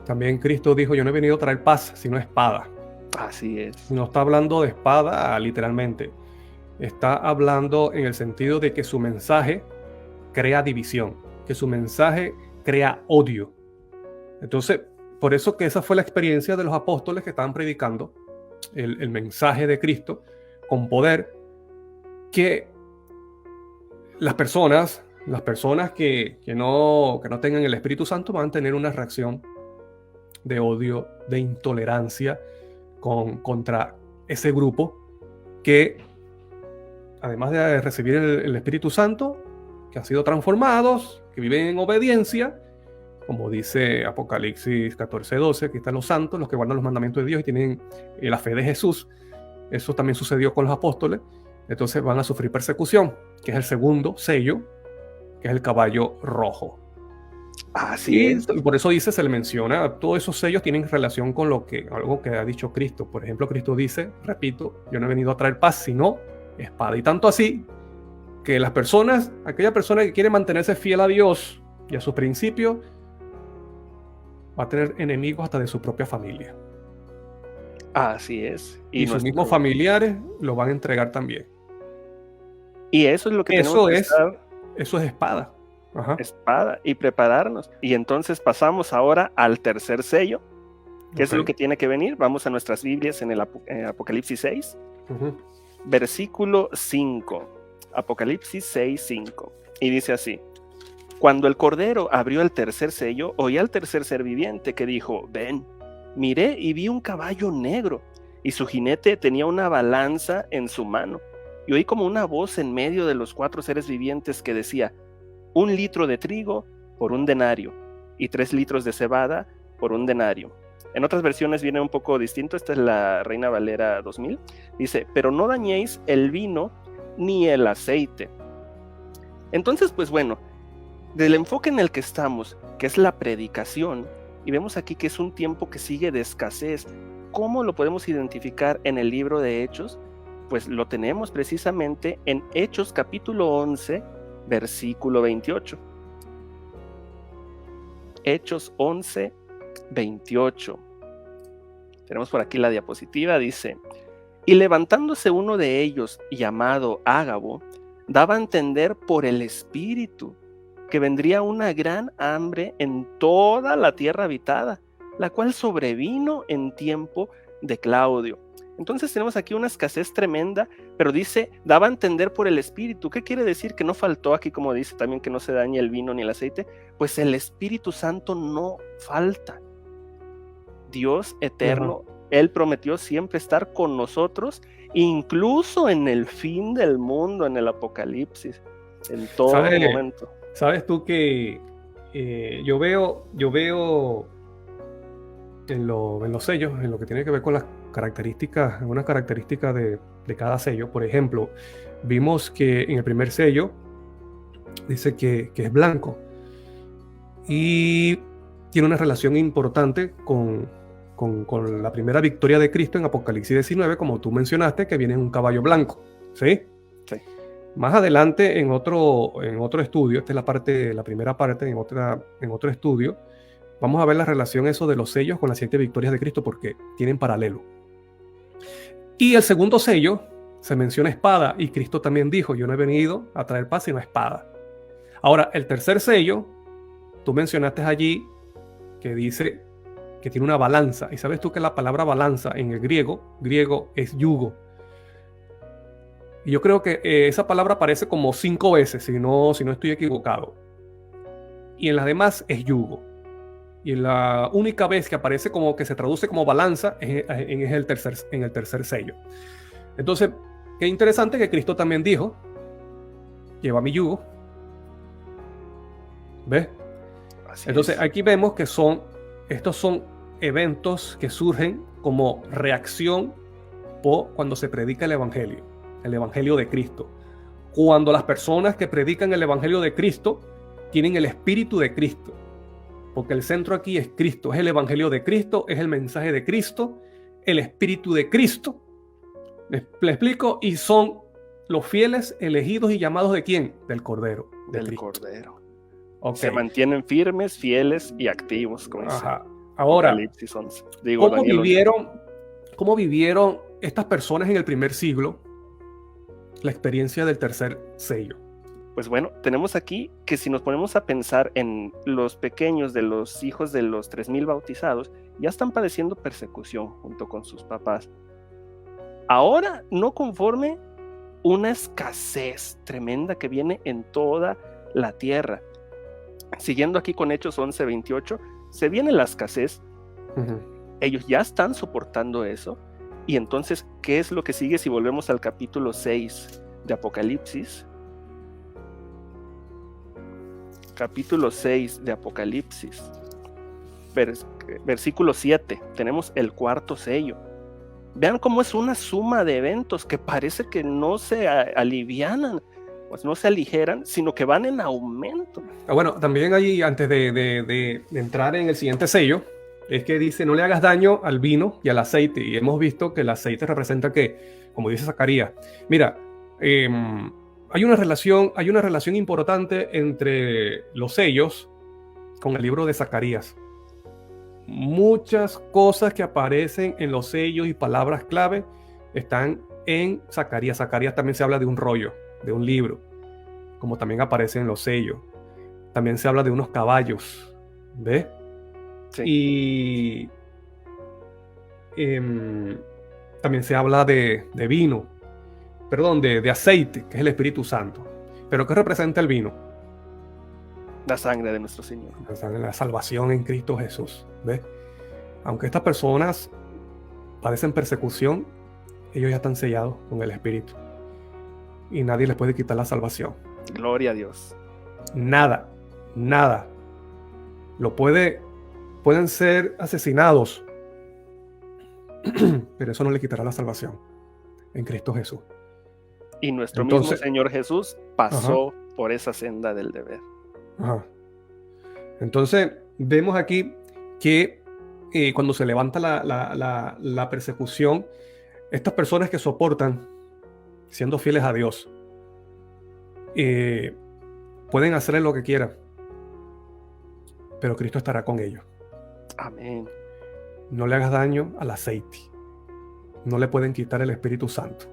también Cristo dijo, yo no he venido a traer paz, sino espada. Así es. No está hablando de espada literalmente. Está hablando en el sentido de que su mensaje crea división, que su mensaje crea odio. Entonces, por eso que esa fue la experiencia de los apóstoles que estaban predicando el mensaje de Cristo con poder, que las personas que no tengan el Espíritu Santo van a tener una reacción de odio, de intolerancia contra ese grupo que, además de recibir el Espíritu Santo, que han sido transformados, que viven en obediencia, como dice Apocalipsis 14:12, aquí están los santos, los que guardan los mandamientos de Dios y tienen la fe de Jesús. Eso también sucedió con los apóstoles. Entonces van a sufrir persecución, que es el segundo sello, que es el caballo rojo. Así es. Y por eso dice, se le menciona, todos esos sellos tienen relación con algo que ha dicho Cristo. Por ejemplo, Cristo dice, repito, yo no he venido a traer paz, sino espada. Y tanto así que las personas, aquella persona que quiere mantenerse fiel a Dios y a sus principios, va a tener enemigos hasta de su propia familia. Así es. Y sus mismos familiares lo van a entregar también. Y eso es lo que tenemos que estar. Eso es espada. Ajá. Espada y prepararnos. Y entonces pasamos ahora al tercer sello. ¿Qué es lo que tiene que venir? Vamos a nuestras Biblias en el Apocalipsis 6. Versículo 5. Apocalipsis 6, 5. Y dice así: cuando el Cordero abrió el tercer sello, oí al tercer ser viviente que dijo: ven. Miré y vi un caballo negro, y su jinete tenía una balanza en su mano. Y oí como una voz en medio de los 4 seres vivientes que decía: 1 litro de trigo por 1 denario, y 3 litros de cebada por 1 denario. En otras versiones viene un poco distinto. Esta es la Reina Valera 2000. Dice: pero no dañéis el vino ni el aceite. Entonces, pues bueno, del enfoque en el que estamos, que es la predicación, y vemos aquí que es un tiempo que sigue de escasez. ¿Cómo lo podemos identificar en el libro de Hechos? Pues lo tenemos precisamente en Hechos capítulo 11, versículo 28. Hechos 11, 28. Tenemos por aquí la diapositiva, dice: y levantándose uno de ellos, llamado Ágabo, daba a entender por el Espíritu que vendría una gran hambre en toda la tierra habitada, la cual sobrevino en tiempo de Claudio. Entonces tenemos aquí una escasez tremenda, pero dice, daba a entender por el Espíritu. ¿Qué quiere decir? Que no faltó aquí, como dice también, que no se dañe el vino ni el aceite. Pues el Espíritu Santo no falta. Dios eterno, Él prometió siempre estar con nosotros, incluso en el fin del mundo, en el Apocalipsis, en todo momento. Sabes tú que yo veo en los sellos, en lo que tiene que ver con las características, algunas características de cada sello. Por ejemplo, vimos que en el primer sello dice que es blanco y tiene una relación importante con la primera victoria de Cristo en Apocalipsis 19, como tú mencionaste, que viene en un caballo blanco, ¿sí? Sí. Más adelante, en otro estudio, esta es la primera parte, en otro estudio, vamos a ver la relación eso de los sellos con las 7 victorias de Cristo, porque tienen paralelo. Y el segundo sello se menciona espada, y Cristo también dijo: yo no he venido a traer paz sino espada. Ahora, el tercer sello, tú mencionaste allí que dice que tiene una balanza, y sabes tú que la palabra balanza en el griego es yugo. Y yo creo que esa palabra aparece como 5 veces, si no estoy equivocado. Y en las demás es yugo. Y en la única vez que aparece como que se traduce como balanza es en el tercer sello. Entonces, qué interesante que Cristo también dijo: lleva mi yugo. ¿Ves? Entonces, aquí vemos que estos son eventos que surgen como reacción cuando se predica el Evangelio de Cristo. Cuando las personas que predican el Evangelio de Cristo tienen el Espíritu de Cristo, porque el centro aquí es Cristo, es el Evangelio de Cristo, es el mensaje de Cristo, el Espíritu de Cristo. ¿Le explico? Y son los fieles elegidos y llamados ¿de quién? Del Cordero. Del Cordero. Okay. Se mantienen firmes, fieles y activos, como dice ahora, Apocalipsis 11. ¿Cómo vivieron estas personas en el primer siglo la experiencia del tercer sello? Pues bueno, tenemos aquí que si nos ponemos a pensar en los pequeños de los hijos de los 3,000 bautizados, ya están padeciendo persecución junto con sus papás. Ahora, no conforme una escasez tremenda que viene en toda la tierra. Siguiendo aquí con Hechos 11:28, se viene la escasez. Ellos ya están soportando eso. Y entonces, ¿qué es lo que sigue si volvemos al capítulo 6 de Apocalipsis? capítulo 6 de Apocalipsis, versículo 7, tenemos el cuarto sello. Vean cómo es una suma de eventos que parece que no se alivianan, pues no se aligeran, sino que van en aumento. Bueno, también ahí, antes de entrar en el siguiente sello, es que dice, no le hagas daño al vino y al aceite. Y hemos visto que el aceite representa que, como dice Zacarías, mira, hay una relación importante entre los sellos con el libro de Zacarías. Muchas cosas que aparecen en los sellos y palabras clave están en Zacarías. Zacarías también se habla de un rollo, de un libro, como también aparece en los sellos. También se habla de unos caballos, ¿ves? Sí. Y también se habla de vino, perdón, de aceite, que es el Espíritu Santo. ¿Pero qué representa el vino? La sangre de nuestro Señor. La salvación en Cristo Jesús, ¿ves? Aunque estas personas padecen persecución, ellos ya están sellados con el Espíritu. Y nadie les puede quitar la salvación. Gloria a Dios. Nada. Pueden ser asesinados, pero eso no le quitará la salvación en Cristo Jesús. Y nuestro mismo Señor Jesús pasó por esa senda del deber. Entonces, vemos aquí que cuando se levanta la persecución, estas personas que soportan, siendo fieles a Dios, pueden hacerle lo que quieran, pero Cristo estará con ellos. Amén. No le hagas daño al aceite. No le pueden quitar el Espíritu Santo.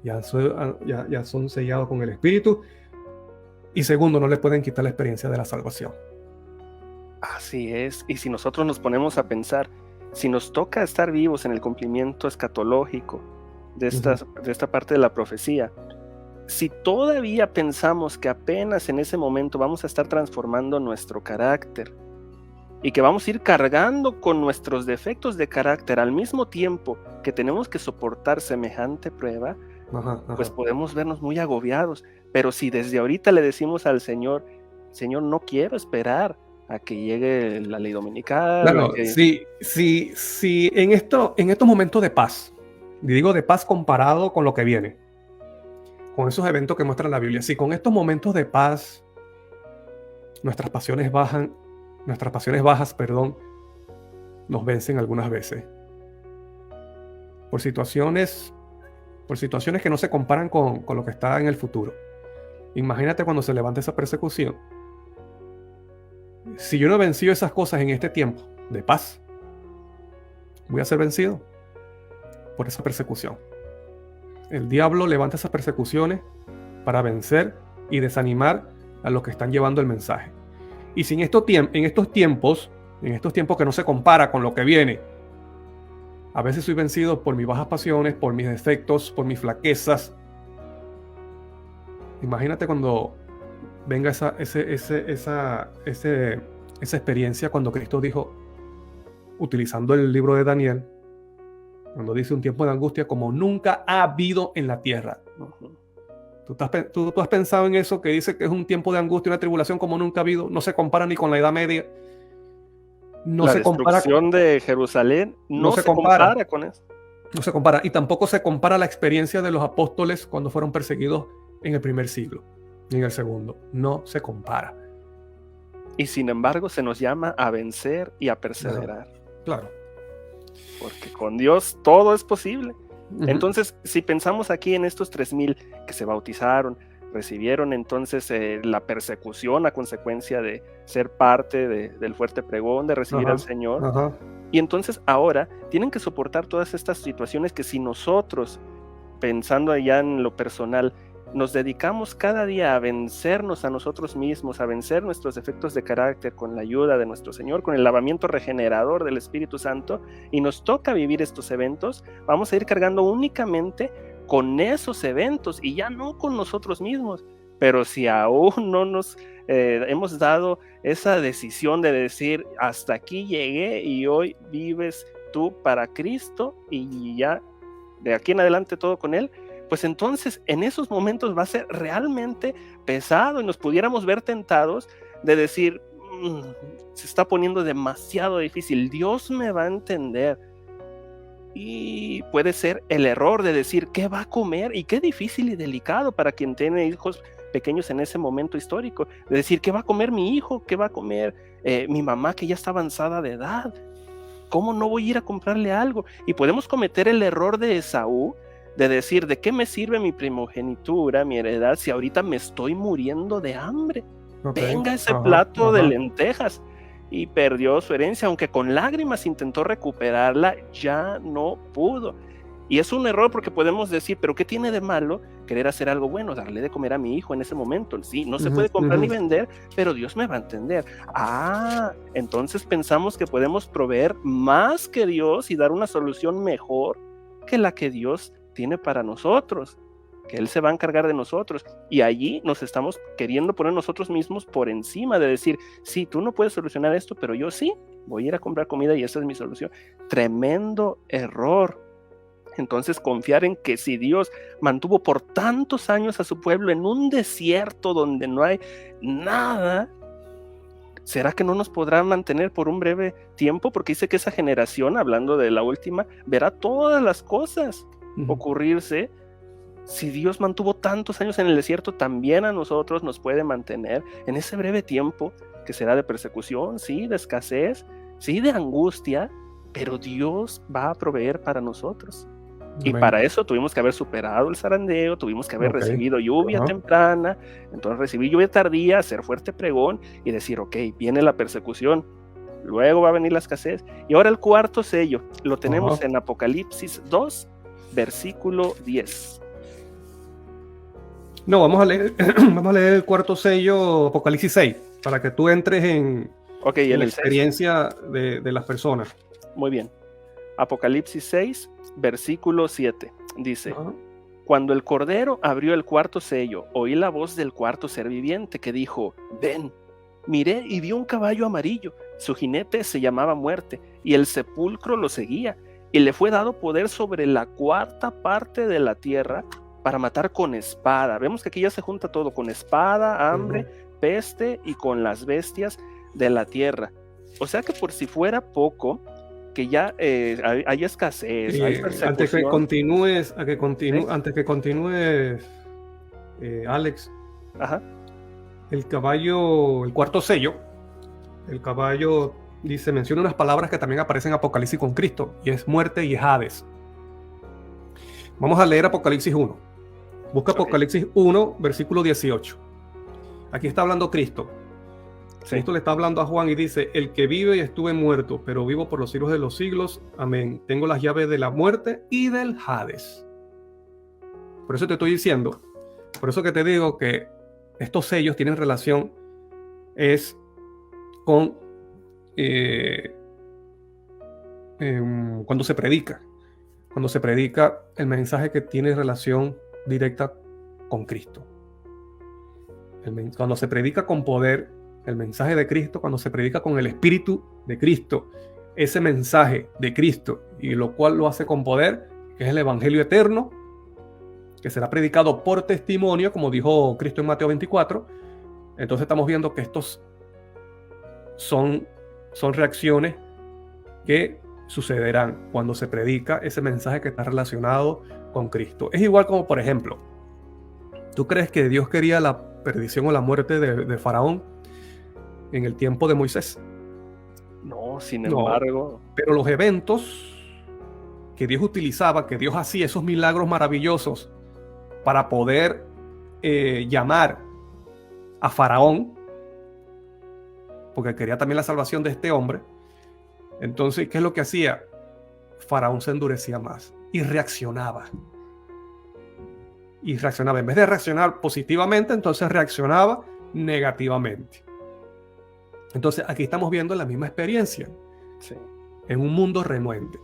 Ya son sellados con el Espíritu. Y segundo, no le pueden quitar la experiencia de la salvación. Así es. Y si nosotros nos ponemos a pensar, si nos toca estar vivos en el cumplimiento escatológico de esta parte de la profecía, si todavía pensamos que apenas en ese momento vamos a estar transformando nuestro carácter y que vamos a ir cargando con nuestros defectos de carácter al mismo tiempo que tenemos que soportar semejante prueba, pues podemos vernos muy agobiados. Pero si desde ahorita le decimos al Señor, Señor, no quiero esperar a que llegue la ley dominical. Claro, si en estos momentos de paz, digo de paz comparado con lo que viene, con esos eventos que muestra la Biblia, si con estos momentos de paz nuestras pasiones bajas, nos vencen algunas veces por situaciones que no se comparan con lo que está en el futuro. Imagínate cuando se levante esa persecución. Si yo no he vencido esas cosas en este tiempo de paz, voy a ser vencido por esa persecución. El diablo levanta esas persecuciones para vencer y desanimar a los que están llevando el mensaje. Y si en estos tiempos que no se compara con lo que viene, a veces soy vencido por mis bajas pasiones, por mis defectos, por mis flaquezas. Imagínate cuando venga esa experiencia cuando Cristo dijo, utilizando el libro de Daniel, cuando dice un tiempo de angustia como nunca ha habido en la tierra. ¿Tú has pensado en eso que dice que es un tiempo de angustia y una tribulación como nunca ha habido? No se compara ni con la Edad Media. La destrucción de Jerusalén no se compara con eso. No se compara. Y tampoco se compara la experiencia de los apóstoles cuando fueron perseguidos en el primer siglo y en el segundo. No se compara. Y sin embargo se nos llama a vencer y a perseverar. Claro. Porque con Dios todo es posible. Entonces, si pensamos aquí en estos 3,000 que se bautizaron, recibieron entonces la persecución a consecuencia de ser parte del fuerte pregón, de recibir al Señor. Y entonces ahora tienen que soportar todas estas situaciones que si nosotros, pensando allá en lo personal, nos dedicamos cada día a vencernos a nosotros mismos, a vencer nuestros defectos de carácter con la ayuda de nuestro Señor, con el lavamiento regenerador del Espíritu Santo, y nos toca vivir estos eventos, vamos a ir cargando únicamente con esos eventos y ya no con nosotros mismos. Pero si aún no nos hemos dado esa decisión de decir, hasta aquí llegué y hoy vives tú para Cristo y ya de aquí en adelante todo con Él, pues entonces en esos momentos va a ser realmente pesado y nos pudiéramos ver tentados de decir, se está poniendo demasiado difícil, Dios me va a entender. Y puede ser el error de decir, ¿qué va a comer? Y qué difícil y delicado para quien tiene hijos pequeños en ese momento histórico, de decir, ¿qué va a comer mi hijo? ¿Qué va a comer mi mamá que ya está avanzada de edad? ¿Cómo no voy a ir a comprarle algo? Y podemos cometer el error de Esaú, de decir, ¿de qué me sirve mi primogenitura, mi heredad, si ahorita me estoy muriendo de hambre? Venga ese plato de lentejas. Y perdió su herencia, aunque con lágrimas intentó recuperarla, ya no pudo. Y es un error porque podemos decir, pero ¿qué tiene de malo querer hacer algo bueno, darle de comer a mi hijo en ese momento? Sí, no se puede comprar ni vender, pero Dios me va a entender. Entonces pensamos que podemos proveer más que Dios y dar una solución mejor que la que Dios tiene para nosotros, que Él se va a encargar de nosotros, y allí nos estamos queriendo poner nosotros mismos por encima de decir, sí, tú no puedes solucionar esto, pero yo sí, voy a ir a comprar comida y esa es mi solución. Tremendo error. Entonces confiar en que si Dios mantuvo por tantos años a su pueblo en un desierto donde no hay nada, ¿será que no nos podrá mantener por un breve tiempo? Porque dice que esa generación, hablando de la última, verá todas las cosas ocurrirse. Si Dios mantuvo tantos años en el desierto, también a nosotros nos puede mantener en ese breve tiempo que será de persecución, sí, de escasez, sí, de angustia, pero Dios va a proveer para nosotros. Y para eso tuvimos que haber superado el zarandeo, tuvimos que haber recibido lluvia temprana, entonces recibir lluvia tardía, hacer fuerte pregón y decir, ok, viene la persecución, luego va a venir la escasez. Y ahora el cuarto sello, lo tenemos en Apocalipsis 2, versículo 10. No, vamos a leer el cuarto sello, Apocalipsis 6, para que tú entres en la experiencia de las personas. Muy bien. Apocalipsis 6, versículo 7, dice, cuando el Cordero abrió el cuarto sello, oí la voz del cuarto ser viviente que dijo, ven. Miré y vi un caballo amarillo, su jinete se llamaba Muerte, y el sepulcro lo seguía, y le fue dado poder sobre la cuarta parte de la tierra, para matar con espada. Vemos que aquí ya se junta todo, con espada, hambre, peste y con las bestias de la tierra. O sea que por si fuera poco, que ya hay escasez, hay persecución. Antes que continúes, Alex, el caballo, el cuarto sello, el caballo dice, menciona unas palabras que también aparecen en Apocalipsis con Cristo, y es muerte y es Hades. Vamos a leer Apocalipsis 1. Busca Apocalipsis 1, versículo 18. Aquí está hablando Cristo. Cristo le está hablando a Juan y dice, el que vive y estuve muerto, pero vivo por los siglos de los siglos. Amén. Tengo las llaves de la muerte y del Hades. Por eso te estoy diciendo, por eso que te digo que estos sellos tienen relación es con cuando se predica. Cuando se predica el mensaje que tiene relación directa con Cristo. Cuando se predica con poder el mensaje de Cristo, cuando se predica con el Espíritu de Cristo, ese mensaje de Cristo, y lo cual lo hace con poder, que es el Evangelio eterno, que será predicado por testimonio, como dijo Cristo en Mateo 24. Entonces estamos viendo que estos son reacciones que sucederán cuando se predica ese mensaje que está relacionado con Cristo. Es igual como, por ejemplo, ¿tú crees que Dios quería la perdición o la muerte de Faraón en el tiempo de Moisés? No, sin embargo. Pero los eventos que Dios utilizaba, que Dios hacía esos milagros maravillosos para poder llamar a Faraón, porque quería también la salvación de este hombre. Entonces, ¿qué es lo que hacía? Faraón se endurecía más y reaccionaba. En vez de reaccionar positivamente, entonces reaccionaba negativamente. Entonces, aquí estamos viendo la misma experiencia. Sí. En un mundo renuente.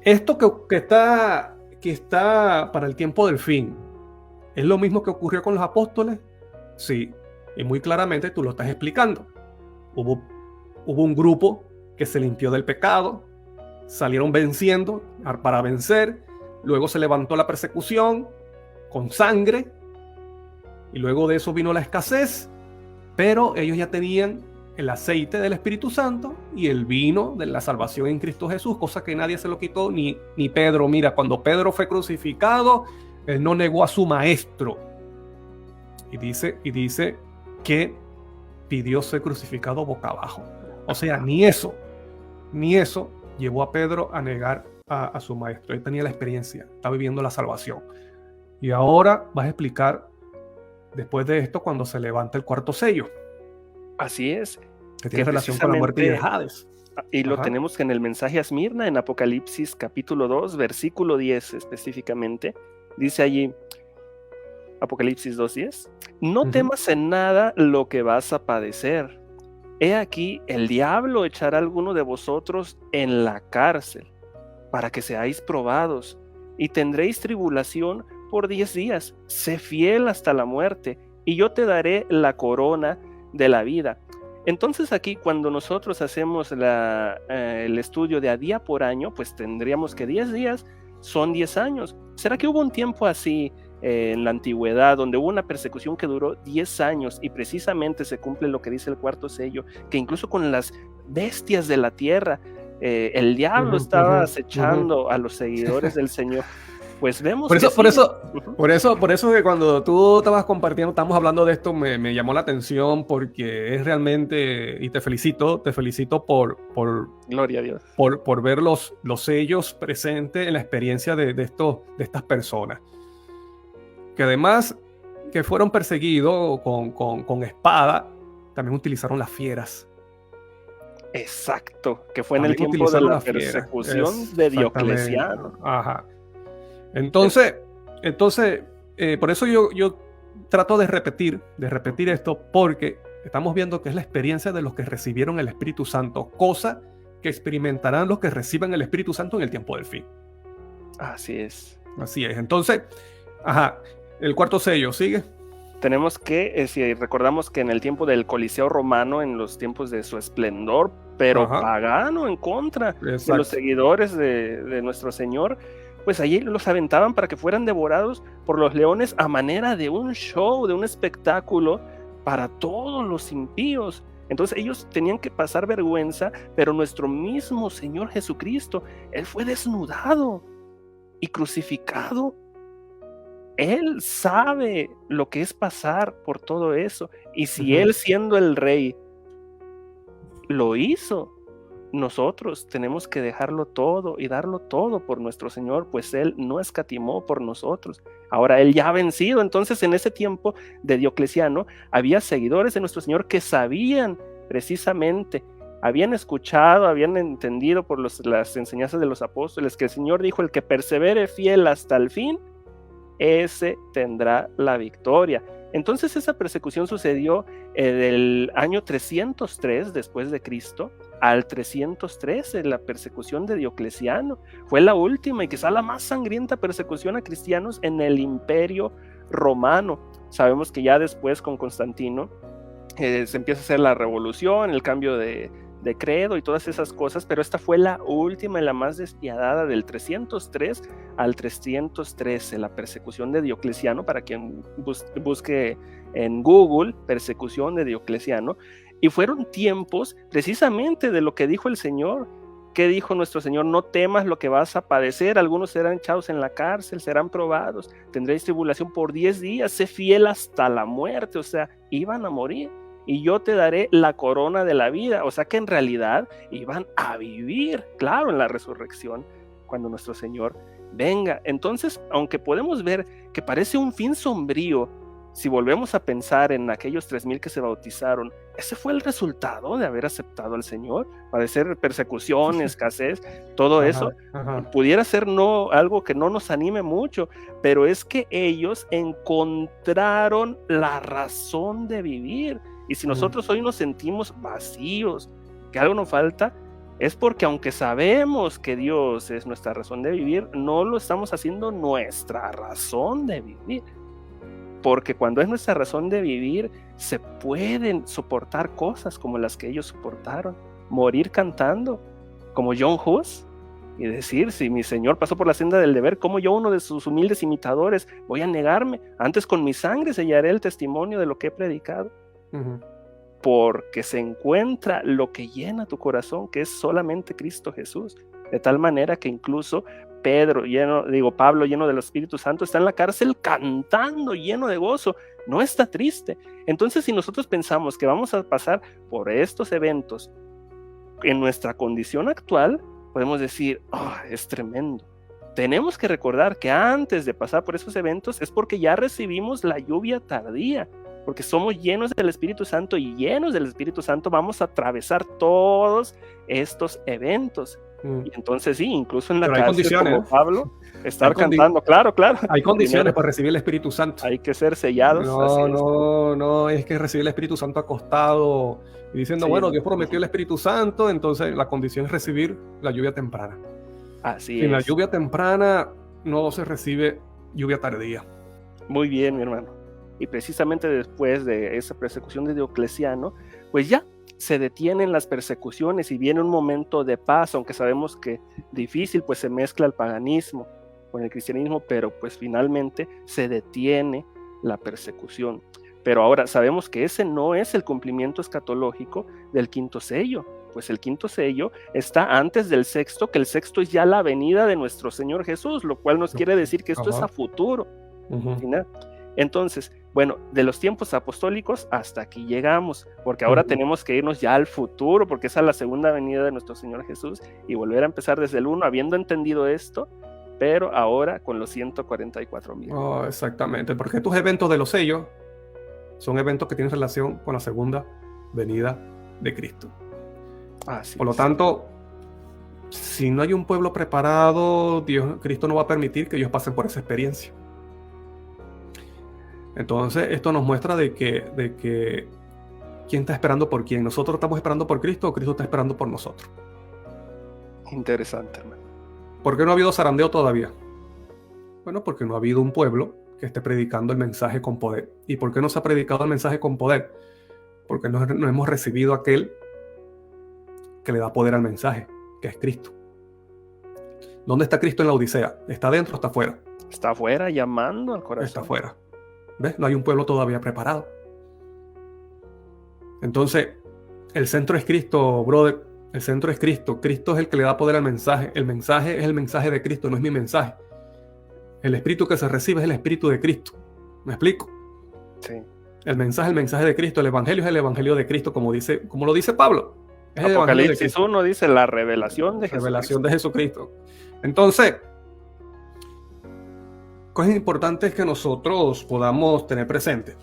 Esto que está para el tiempo del fin, ¿es lo mismo que ocurrió con los apóstoles? Sí, y muy claramente tú lo estás explicando. Hubo un grupo que se limpió del pecado, salieron venciendo para vencer, luego se levantó la persecución con sangre, y luego de eso vino la escasez, pero ellos ya tenían el aceite del Espíritu Santo y el vino de la salvación en Cristo Jesús, cosa que nadie se lo quitó, ni Pedro. Mira, cuando Pedro fue crucificado, él no negó a su maestro. Y dice que pidió ser crucificado boca abajo. O sea, ni eso llevó a Pedro a negar a su maestro. Él tenía la experiencia, está viviendo la salvación. Y ahora vas a explicar, después de esto, cuando se levanta el cuarto sello. Así es. Que tiene relación con la muerte y el Hades. Y lo tenemos en el mensaje a Esmirna, en Apocalipsis capítulo 2, versículo 10 específicamente. Dice allí, Apocalipsis 2:10, no temas en nada lo que vas a padecer. He aquí, el diablo echará a alguno de vosotros en la cárcel, para que seáis probados, y tendréis tribulación por 10 días. Sé fiel hasta la muerte, y yo te daré la corona de la vida. Entonces aquí, cuando nosotros hacemos el estudio de a día por año, pues tendríamos que 10 días son 10 años. ¿Será que hubo un tiempo así en la antigüedad donde hubo una persecución que duró 10 años y precisamente se cumple lo que dice el cuarto sello, que incluso con las bestias de la tierra, el diablo estaba acechando a los seguidores del Señor? Pues vemos por eso que cuando tú estabas compartiendo, estamos hablando de esto, me llamó la atención, porque es realmente, y te felicito por gloria a Dios, por ver los sellos presentes en la experiencia de estas personas, que además que fueron perseguidos con espada, también utilizaron las fieras. Exacto, que fue en el tiempo de la persecución de Diocleciano. Ajá. Entonces, por eso yo trato de repetir esto, porque estamos viendo que es la experiencia de los que recibieron el Espíritu Santo, cosa que experimentarán los que reciban el Espíritu Santo en el tiempo del fin. Así es. Entonces, el cuarto sello, ¿sigue? Tenemos que, si recordamos que en el tiempo del Coliseo romano, en los tiempos de su esplendor, pero pagano, en contra de los seguidores de nuestro Señor, pues allí los aventaban para que fueran devorados por los leones a manera de un show, de un espectáculo para todos los impíos. Entonces ellos tenían que pasar vergüenza, pero nuestro mismo Señor Jesucristo, Él fue desnudado y crucificado. Él sabe lo que es pasar por todo eso. Y si Él, siendo el Rey, lo hizo, nosotros tenemos que dejarlo todo y darlo todo por nuestro Señor, pues Él no escatimó por nosotros. Ahora Él ya ha vencido. Entonces, en ese tiempo de Diocleciano, había seguidores de nuestro Señor que sabían precisamente, habían escuchado, habían entendido por las enseñanzas de los apóstoles, que el Señor dijo: el que persevere fiel hasta el fin, ese tendrá la victoria. Entonces esa persecución sucedió del año 303 después de Cristo al 313, la persecución de Diocleciano. Fue la última y quizá la más sangrienta persecución a cristianos en el Imperio Romano. Sabemos que ya después, con Constantino, se empieza a hacer la revolución, el cambio de credo y todas esas cosas, pero esta fue la última y la más despiadada, del 303 al 313, la persecución de Diocleciano. Para quien busque en Google persecución de Diocleciano, y fueron tiempos precisamente de lo que dijo el Señor. ¿Qué dijo nuestro Señor? No temas lo que vas a padecer, algunos serán echados en la cárcel, serán probados, tendréis tribulación por 10 días, sé fiel hasta la muerte. O sea, iban a morir y yo te daré la corona de la vida. O sea que en realidad iban a vivir, claro, en la resurrección, cuando nuestro Señor venga. Entonces, aunque podemos ver que parece un fin sombrío, si volvemos a pensar en aquellos 3,000 que se bautizaron, ese fue el resultado de haber aceptado al Señor. Padecer persecución, escasez, todo eso, pudiera ser algo que no nos anime mucho, pero es que ellos encontraron la razón de vivir. Y si nosotros hoy nos sentimos vacíos, que algo nos falta, es porque aunque sabemos que Dios es nuestra razón de vivir, no lo estamos haciendo nuestra razón de vivir. Porque cuando es nuestra razón de vivir, se pueden soportar cosas como las que ellos soportaron. Morir cantando, como John Hus, y decir: si mi Señor pasó por la senda del deber, ¿cómo yo, uno de sus humildes imitadores, voy a negarme? Antes con mi sangre sellaré el testimonio de lo que he predicado. porque se encuentra lo que llena tu corazón, que es solamente Cristo Jesús. De tal manera que incluso Pablo lleno del Espíritu Santo está en la cárcel cantando, lleno de gozo, no está triste. Entonces, si nosotros pensamos que vamos a pasar por estos eventos en nuestra condición actual, podemos decir, es tremendo. Tenemos que recordar que antes de pasar por esos eventos es porque ya recibimos la lluvia tardía, porque somos llenos del Espíritu Santo, y llenos del Espíritu Santo vamos a atravesar todos estos eventos. Y entonces sí, incluso en la cárcel, como Pablo, estar cantando, claro. Hay condiciones para recibir el Espíritu Santo. Hay que ser sellados. No es que recibir el Espíritu Santo acostado y diciendo, Dios prometió el Espíritu Santo, entonces la condición es recibir la lluvia temprana. Así Sin la lluvia temprana no se recibe lluvia tardía. Muy bien, mi hermano. Y precisamente después de esa persecución de Diocleciano, pues ya se detienen las persecuciones y viene un momento de paz, aunque sabemos que difícil, pues se mezcla el paganismo con el cristianismo, pero pues finalmente se detiene la persecución. Pero ahora sabemos que ese no es el cumplimiento escatológico del quinto sello, pues el quinto sello está antes del sexto, que el sexto es ya la venida de nuestro Señor Jesús, lo cual nos quiere decir que esto es a futuro. Entonces, bueno, de los tiempos apostólicos hasta aquí llegamos, porque ahora tenemos que irnos ya al futuro, porque es a la segunda venida de nuestro Señor Jesús, y volver a empezar desde el 1, habiendo entendido esto, pero ahora con los 144,000. Exactamente, porque estos eventos de los sellos son eventos que tienen relación con la segunda venida de Cristo. Por lo tanto, si no hay un pueblo preparado, Cristo no va a permitir que ellos pasen por esa experiencia. Entonces, esto nos muestra de que ¿quién está esperando por quién? ¿Nosotros estamos esperando por Cristo o Cristo está esperando por nosotros? Interesante, hermano. ¿Por qué no ha habido zarandeo todavía? Bueno, porque no ha habido un pueblo que esté predicando el mensaje con poder. ¿Y por qué no se ha predicado el mensaje con poder? Porque no hemos recibido aquel que le da poder al mensaje, que es Cristo. ¿Dónde está Cristo en la Odisea? ¿Está adentro o está afuera? Está afuera, llamando al corazón. Está afuera. ¿Ves? No hay un pueblo todavía preparado. Entonces, el centro es Cristo, brother. El centro es Cristo. Cristo es el que le da poder al mensaje. El mensaje es el mensaje de Cristo, no es mi mensaje. El espíritu que se recibe es el espíritu de Cristo. ¿Me explico? Sí. El mensaje de Cristo. El evangelio es el evangelio de Cristo, como lo dice Pablo. Es Apocalipsis 1 dice la revelación de Jesucristo. Revelación de Jesucristo. Entonces, cosas importantes que nosotros podamos tener presente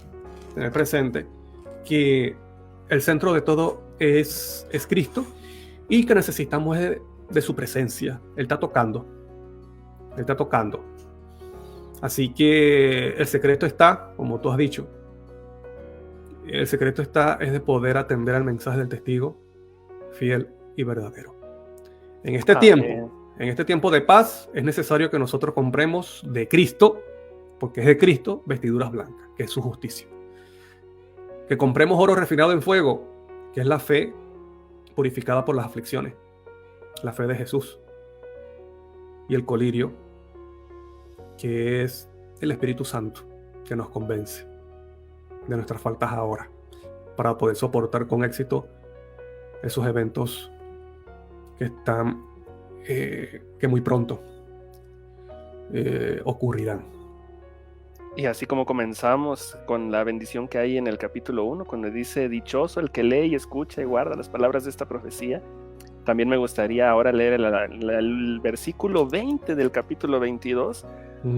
que el centro de todo es Cristo, y que necesitamos de su presencia. Él está tocando. Así que el secreto está, como tú has dicho, es de poder atender al mensaje del testigo fiel y verdadero. En este tiempo de paz, es necesario que nosotros compremos de Cristo, porque es de Cristo, vestiduras blancas, que es su justicia. Que compremos oro refinado en fuego, que es la fe purificada por las aflicciones, la fe de Jesús. Y el colirio, que es el Espíritu Santo, que nos convence de nuestras faltas ahora, para poder soportar con éxito esos eventos que están que muy pronto ocurrirán. Y así como comenzamos con la bendición que hay en el capítulo 1, cuando dice: dichoso el que lee y escucha y guarda las palabras de esta profecía, también me gustaría ahora leer el versículo 20 del capítulo 22,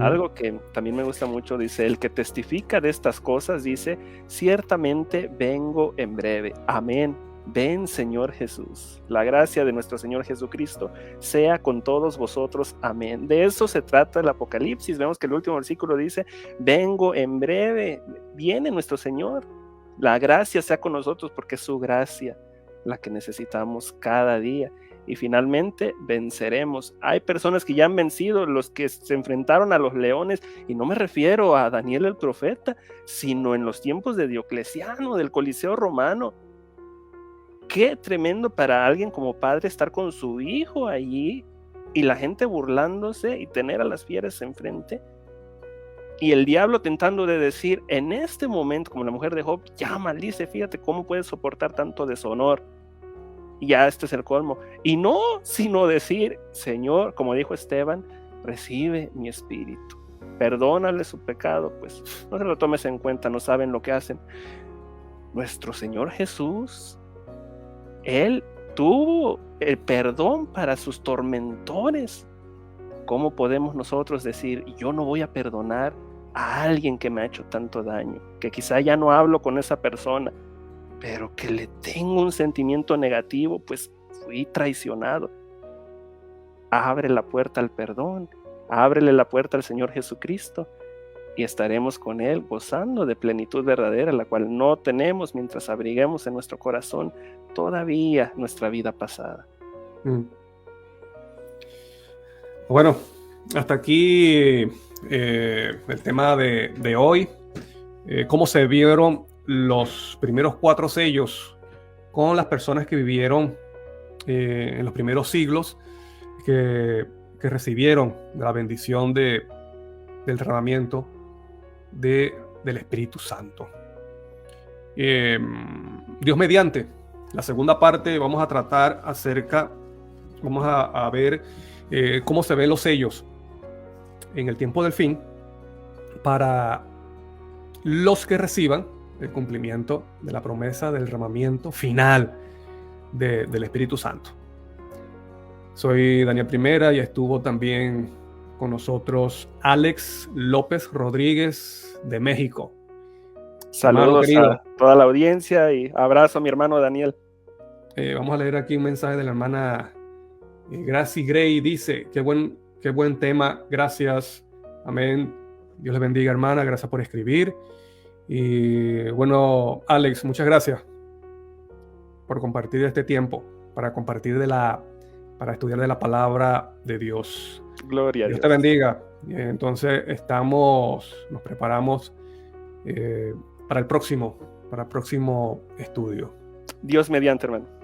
algo que también me gusta mucho. Dice: el que testifica de estas cosas dice: ciertamente vengo en breve. Amén. Ven, Señor Jesús. La gracia de nuestro Señor Jesucristo sea con todos vosotros. Amén. De eso se trata el Apocalipsis. Vemos que el último versículo dice: vengo en breve. Viene nuestro Señor. La gracia sea con nosotros, porque es su gracia la que necesitamos cada día. Y finalmente venceremos. Hay personas que ya han vencido, los que se enfrentaron a los leones, y no me refiero a Daniel el profeta, sino en los tiempos de Diocleciano, del Coliseo romano. Qué tremendo para alguien como padre estar con su hijo allí y la gente burlándose y tener a las fieras enfrente. Y el diablo tentando de decir, en este momento, como la mujer de Job, ya maldice, fíjate cómo puedes soportar tanto deshonor. Y ya este es el colmo. Y no, sino decir, Señor, como dijo Esteban, recibe mi espíritu. Perdónale su pecado, pues no se lo tomes en cuenta, no saben lo que hacen. Nuestro Señor Jesús, Él tuvo el perdón para sus tormentores. ¿Cómo podemos nosotros decir, yo no voy a perdonar a alguien que me ha hecho tanto daño? Que quizá ya no hablo con esa persona, pero que le tengo un sentimiento negativo, pues fui traicionado. Abre la puerta al perdón, ábrele la puerta al Señor Jesucristo y estaremos con Él gozando de plenitud verdadera, la cual no tenemos mientras abriguemos en nuestro corazón todavía nuestra vida pasada. Bueno, hasta aquí el tema de hoy. Cómo se vieron los primeros 4 sellos con las personas que vivieron en los primeros siglos, que recibieron la bendición del derramamiento del Espíritu Santo. Dios mediante, la segunda parte vamos a tratar vamos a ver cómo se ven los sellos en el tiempo del fin para los que reciban el cumplimiento de la promesa del derramamiento final del Espíritu Santo. Soy Daniel Primera y estuvo también con nosotros Alex López Rodríguez de México. Saludos a toda la audiencia y abrazo a mi hermano Daniel. Vamos a leer aquí un mensaje de la hermana Gracie Gray. Dice, qué buen tema, gracias, amén. Dios les bendiga, hermana, gracias por escribir. Y bueno, Alex, muchas gracias por compartir este tiempo, para estudiar de la palabra de Dios. Gloria a Dios. Dios te bendiga. Entonces nos preparamos para el próximo estudio. Dios mediante, hermano.